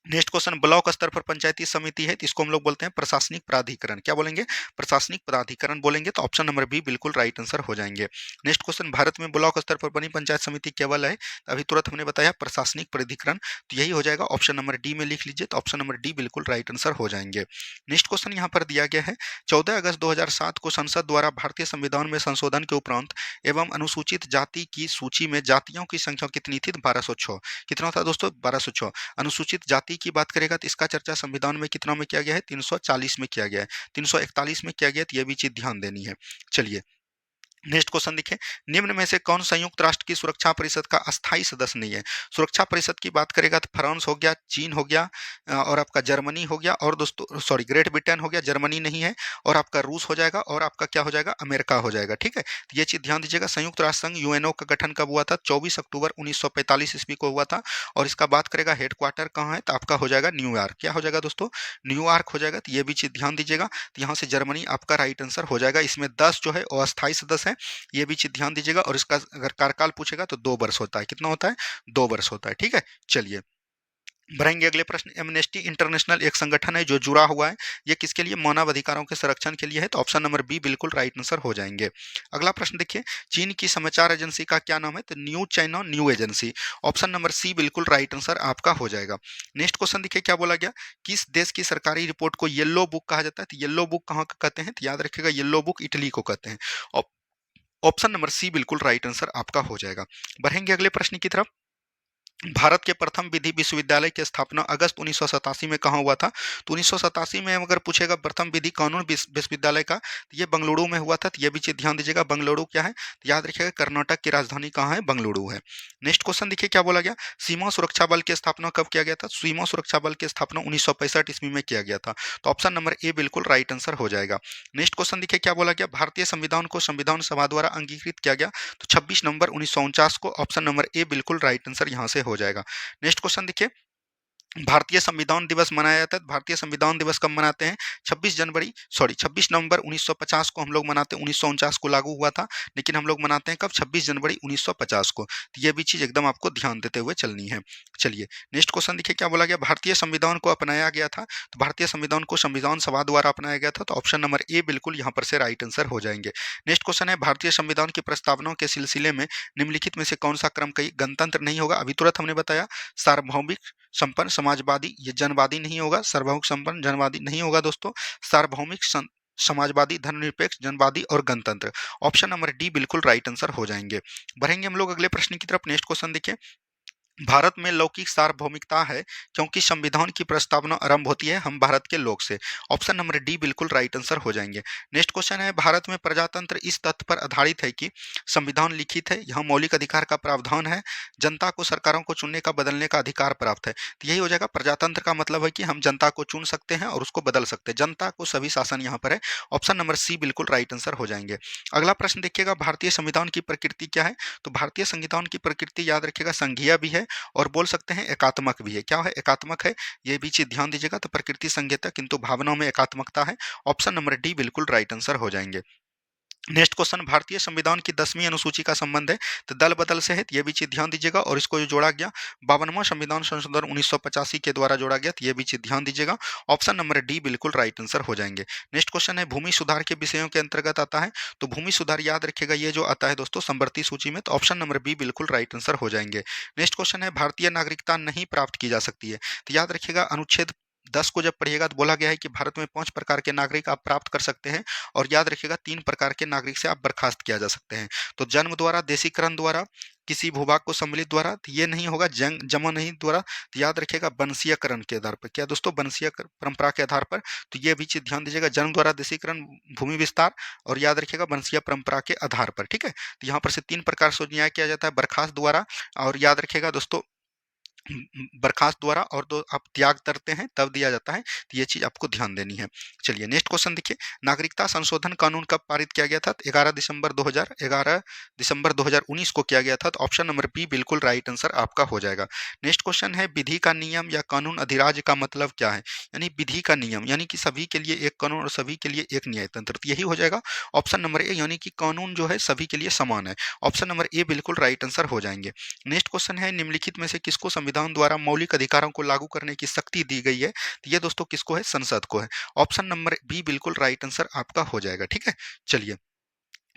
नेक्स्ट क्वेश्चन, ब्लॉक स्तर पर पंचायती समिति है तो इसको हम लोग बोलते हैं प्रशासनिक प्राधिकरण। क्या बोलेंगे? प्रशासनिक प्राधिकरण बोलेंगे। तो ऑप्शन नंबर बी बिल्कुल राइट आंसर हो जाएंगे। नेक्स्ट क्वेश्चन, भारत में ब्लॉक स्तर पर बनी पंचायत समिति केवल है? तो अभी तुरंत हमने बताया प्रशासनिक प्राधिकरण, तो यही हो जाएगा। ऑप्शन नंबर डी में लिख लीजिए। तो ऑप्शन नंबर डी बिल्कुल राइट आंसर हो जाएंगे। नेक्स्ट क्वेश्चन यहाँ पर दिया गया है, 14 अगस्त 2007 को संसद द्वारा भारतीय संविधान में संशोधन के उपरांत एवं अनुसूचित जाति की सूची में जातियों की संख्या कितनी थी? 1206। कितना था दोस्तों? 1206। अनुसूचित जाति की बात करेगा तो इसका चर्चा संविधान में कितना में किया गया है? 340 में किया गया है, 341 में किया गया है। तो यह भी चीज ध्यान देनी है। चलिए नेक्स्ट क्वेश्चन देखें, निम्न में से कौन संयुक्त राष्ट्र की सुरक्षा परिषद का अस्थायी सदस्य नहीं है? सुरक्षा परिषद की बात करेगा तो फ्रांस हो गया, चीन हो गया, और आपका जर्मनी हो गया, और दोस्तों सॉरी ग्रेट ब्रिटेन हो गया, जर्मनी नहीं है, और आपका रूस हो जाएगा, और आपका क्या हो जाएगा? अमेरिका हो जाएगा। ठीक है, तो ये चीज ध्यान दीजिएगा। संयुक्त राष्ट्र संघ यूएनओ का गठन कब हुआ था? 24 अक्टूबर 1945 ईस्वी को हुआ था। और इसका बात करेगा हेडक्वार्टर कहाँ है? तो आपका हो जाएगा न्यूयॉर्क। क्या हो जाएगा दोस्तों? न्यूयॉर्क हो जाएगा। तो ये भी चीज ध्यान दीजिएगा। तो यहाँ से जर्मनी आपका राइट आंसर हो जाएगा। इसमें 10 जो है वो अस्थायी सदस्य है, ये भी चीज ध्यान दीजिएगा। और इसका अगर कार्यकाल पूछेगा तो 2 वर्ष होता है। कितना होता है? 2 वर्ष होता है। ठीक है, चलिए बढ़ेंगे अगले प्रश्न। एमनेस्टी इंटरनेशनल एक संगठन है जो जुड़ा हुआ है, ये किसके लिए? मानव अधिकारों के संरक्षण के लिए है। तो ऑप्शन नंबर बी बिल्कुल राइट आंसर हो जाएंगे। अगला प्रश्न देखिए, चीन की समाचार एजेंसी का क्या नाम है? तो New China News Agency. Option number C बिल्कुल राइट आंसर आपका हो जाएगा। नेक्स्ट क्वेश्चन देखिए क्या बोला गया, किस देश की सरकारी रिपोर्ट को येलो बुक कहा जाता है? तो येलो बुक कहाँ कहते हैं? तो याद रखिएगा येलो बुक इटली को कहते हैं। ऑप्शन नंबर सी बिल्कुल राइट आंसर आपका हो जाएगा। बढ़ेंगे अगले प्रश्न की तरफ। भारत के प्रथम विधि विश्वविद्यालय की स्थापना अगस्त 1987 में कहाँ हुआ था? तो 1987 में अगर पूछेगा प्रथम विधि कानून विश्वविद्यालय का, तो ये बंगलुरु में हुआ था। तो ये भी चीज ध्यान दीजिएगा। बंगलुरु क्या है? तो याद रखिएगा कर्नाटक की राजधानी कहाँ है? बंगलुरु है। नेक्स्ट क्वेश्चन देखिए क्या बोला गया, सीमा सुरक्षा बल की स्थापना कब किया गया था? सीमा सुरक्षा बल की स्थापना 1965 ईस्वी में किया गया था। तो ऑप्शन नंबर ए बिल्कुल राइट आंसर हो जाएगा। नेक्स्ट क्वेश्चन देखिए क्या बोला गया, भारतीय संविधान को संविधान सभा द्वारा अंगीकृत किया गया तो 26 नवंबर 1949 को। ऑप्शन नंबर ए बिल्कुल राइट आंसर यहाँ से हो जाएगा। नेक्स्ट क्वेश्चन देखिए, भारतीय संविधान दिवस मनाया जाता है। भारतीय संविधान दिवस कब मनाते हैं? 26 नवंबर 1950 को हम लोग मनाते हैं। 1949 को लागू हुआ था, लेकिन हम लोग मनाते हैं कब? 26 जनवरी 1950 को। तो ये भी चीज एकदम आपको ध्यान देते हुए चलनी है। चलिए नेक्स्ट क्वेश्चन देखिए क्या बोला गया, भारतीय संविधान को अपनाया गया था। तो भारतीय संविधान को संविधान सभा द्वारा अपनाया गया था, तो ऑप्शन नंबर ए बिल्कुल यहाँ पर से राइट आंसर हो जाएंगे। नेक्स्ट क्वेश्चन है, भारतीय संविधान की प्रस्तावनाओं के सिलसिले में निम्नलिखित में से कौन सा क्रम कई गणतंत्र नहीं होगा? अभी तुरंत हमने बताया सार्वभौमिक संपन्न समाजवादी, ये जनवादी नहीं होगा। सार्वभौमिक संपन्न जनवादी नहीं होगा दोस्तों। सार्वभौमिक समाजवादी, धर्मनिरपेक्ष, जनवादी और गणतंत्र। ऑप्शन नंबर डी बिल्कुल राइट आंसर हो जाएंगे। बढ़ेंगे हम लोग अगले प्रश्न की तरफ। नेक्स्ट क्वेश्चन देखिए, भारत में लौकिक सार्वभौमिकता है क्योंकि संविधान की प्रस्तावना आरंभ होती है हम भारत के लोग से। ऑप्शन नंबर डी बिल्कुल राइट आंसर हो जाएंगे। नेक्स्ट क्वेश्चन है, भारत में प्रजातंत्र इस तथ्य पर आधारित है कि संविधान लिखित है, यह मौलिक अधिकार का प्रावधान है, जनता को सरकारों को चुनने का बदलने का अधिकार प्राप्त है। तो यही हो जाएगा, प्रजातंत्र का मतलब है कि हम जनता को चुन सकते हैं और उसको बदल सकते हैं, जनता को सभी शासन यहाँ पर है। ऑप्शन नंबर सी बिल्कुल राइट आंसर हो जाएंगे। अगला प्रश्न देखिएगा, भारतीय संविधान की प्रकृति क्या है? तो भारतीय संविधान की प्रकृति याद रखिएगा संघीय भी है और बोल सकते हैं एकात्मक भी है। क्या है? एकात्मक है, ये भी चीज ध्यान दीजिएगा। तो प्रकृति संघीयता किंतु भावनाओं में एकात्मकता है। ऑप्शन नंबर डी बिल्कुल राइट आंसर हो जाएंगे। नेक्स्ट क्वेश्चन, भारतीय संविधान की 10वीं अनुसूची का संबंध है तो दल बदल से है, तो ये भी चीज ध्यान दीजिएगा। और इसको जो जोड़ा गया 52वां संविधान संशोधन 1985 के द्वारा जोड़ा गया, तो ये भी चीज ध्यान दीजिएगा। ऑप्शन नंबर डी बिल्कुल राइट आंसर हो जाएंगे। नेक्स्ट क्वेश्चन है, भूमि सुधार के विषयों के अंतर्गत आता है। तो भूमि सुधार याद रखिएगा ये जो आता है दोस्तों समवर्ती सूची में, तो ऑप्शन नंबर बी बिल्कुल राइट आंसर हो जाएंगे। नेक्स्ट क्वेश्चन है, भारतीय नागरिकता नहीं प्राप्त की जा सकती है। तो याद रखिएगा अनुच्छेद 10 को जब पढ़िएगा तो बोला गया है कि भारत में 5 प्रकार के नागरिक आप प्राप्त कर सकते हैं, और याद रखिएगा 3 प्रकार के नागरिक से आप बर्खास्त किया जा सकते हैं। तो जन्म द्वारा, देशीकरण द्वारा, किसी भूभाग को सम्मिलित द्वारा, तो ये नहीं होगा जन्म नहीं द्वारा। तो याद रखिएगा वंशीयकरण के आधार पर, क्या दोस्तों? वंशीय परंपरा के आधार पर। तो ये भी चीज ध्यान दीजिएगा, जन्म द्वारा, देशीकरण, भूमि विस्तार, और याद रखिएगा वंशीय परंपरा के आधार पर। ठीक है, तो यहाँ पर से 3 प्रकार से न्याय किया जाता है, बर्खास्त द्वारा, और याद रखिएगा दोस्तों बर्खास्त द्वारा, और दो आप त्याग करते हैं तब दिया जाता है। तो ये चीज आपको ध्यान देनी है। चलिए नेक्स्ट क्वेश्चन देखिए, नागरिकता संशोधन कानून कब पारित किया गया था? 11 दिसंबर 2019 को किया गया था। तो ऑप्शन नंबर बी बिल्कुल राइट आंसर आपका हो जाएगा। नेक्स्ट क्वेश्चन है, विधि का नियम या कानून अधिराज्य का मतलब क्या है? यानी विधि का नियम यानी कि सभी के लिए एक कानून और सभी के लिए एक न्याय तंत्र, तो यही हो जाएगा ऑप्शन नंबर ए, यानी कि कानून जो है सभी के लिए समान है। ऑप्शन नंबर ए बिल्कुल राइट आंसर हो जाएंगे। नेक्स्ट क्वेश्चन है, निम्नलिखित में से किसको संविधान द्वारा मौलिक अधिकारों को लागू करने की शक्ति दी गई है? तो ये दोस्तों किसको है? संसद को है। ऑप्शन नंबर बी बिल्कुल राइट आंसर आपका हो जाएगा। ठीक है, चलिए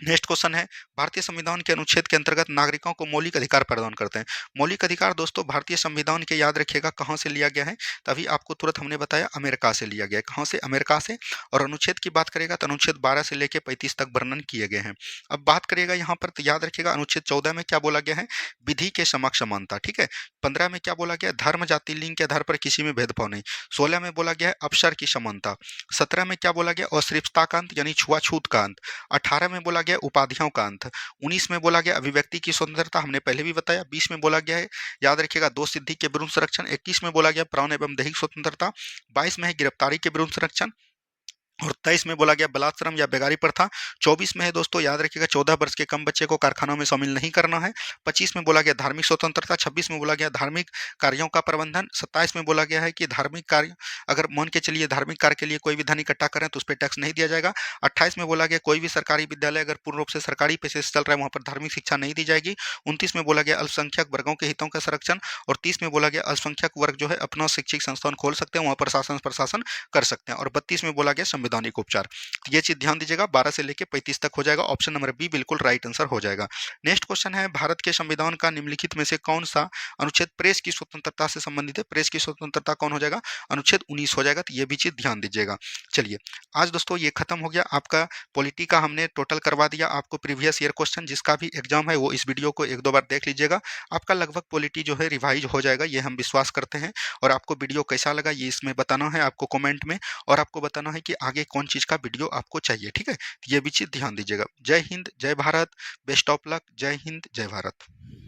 नेक्स्ट क्वेश्चन है, भारतीय संविधान के अनुच्छेद के अंतर्गत नागरिकों को मौलिक अधिकार प्रदान करते हैं। मौलिक अधिकार दोस्तों भारतीय संविधान के याद रखिएगा कहाँ से लिया गया है? तभी आपको तुरंत हमने बताया अमेरिका से लिया गया है। कहाँ से? अमेरिका से। और अनुच्छेद की बात करेगा तो अनुच्छेद 12 से लेकर 35 तक वर्णन किए गए हैं। अब बात करेगा यहाँ पर तो याद रखिएगा अनुच्छेद 14 में क्या बोला गया है? विधि के समक्ष समानता। ठीक है, 15 में क्या बोला गया? धर्म, जाति, लिंग के आधार पर किसी में भेदभाव नहीं। 16 में बोला गया है अवसर की समानता। 17 में क्या बोला गया? अस्पृश्यता का अंत यानी छुआछूत का अंत। 18 में बोला गया उपाधियों का अंत। 19 में बोला गया अभिव्यक्ति की स्वतंत्रता, हमने पहले भी बताया। 20 में बोला गया है याद रखिएगा दो सिद्धि के विरुद्ध संरक्षण। 21 में बोला गया प्राण एवं दैहिक स्वतंत्रता। 22 में है गिरफ्तारी के विरुद्ध संरक्षण। और 23 में बोला गया बलात्श्रम या बेगारी प्रथा। 24 में है दोस्तों याद रखिएगा 14 वर्ष के कम बच्चे को कारखानों में शामिल नहीं करना है। 25 में बोला गया धार्मिक स्वतंत्रता। 26 में बोला गया धार्मिक कार्यों का प्रबंधन। 27 में बोला गया है कि धार्मिक कार्य अगर मान के चलिए धार्मिक कार्य के लिए कोई भी धन इकट्ठा करें तो उस पर टैक्स नहीं दिया जाएगा। 28 में बोला गया कोई भी सरकारी विद्यालय अगर पूर्ण रूप से सरकारी पैसे से चल रहा है वहाँ पर धार्मिक शिक्षा नहीं दी जाएगी। 29 में बोला गया अल्पसंख्यक वर्गों के हितों का संरक्षण। और 30 में बोला गया अल्पसंख्यक वर्ग जो है अपना शैक्षिक संस्थान खोल सकते हैं, वहाँ पर शासन प्रशासन कर सकते हैं। और 32 में बोला गया संवैधानिक उपचार। ये चीज ध्यान दीजिएगा 12 से लेकर 35 तक हो जाएगा। ऑप्शन नंबर बी बिल्कुल राइट आंसर हो जाएगा। नेक्स्ट क्वेश्चन है, भारत के संविधान का निम्नलिखित में से कौन सा अनुच्छेद प्रेस की स्वतंत्रता से संबंधित है? प्रेस की स्वतंत्रता कौन हो जाएगा? अनुच्छेद 19 हो जाएगा। तो ये भी चीज ध्यान दीजिएगा। चलिए आज दोस्तों ये खत्म हो गया आपका पॉलिटी का, हमने टोटल करवा दिया आपको प्रीवियस ईयर क्वेश्चन। जिसका भी एग्जाम है वो इस वीडियो को एक दो बार देख लीजिएगा, आपका लगभग पॉलिटी जो है रिवाइज हो जाएगा, ये हम विश्वास करते हैं। और आपको वीडियो कैसा लगा ये इसमें बताना है आपको कमेंट में, और आपको बताना है कि आगे कौन चीज़ का वीडियो आपको चाहिए। ठीक है, ये भी चीज़ ध्यान दीजिएगा। जय हिंद, जय भारत, बेस्ट ऑफ लक, जय हिंद, जय भारत।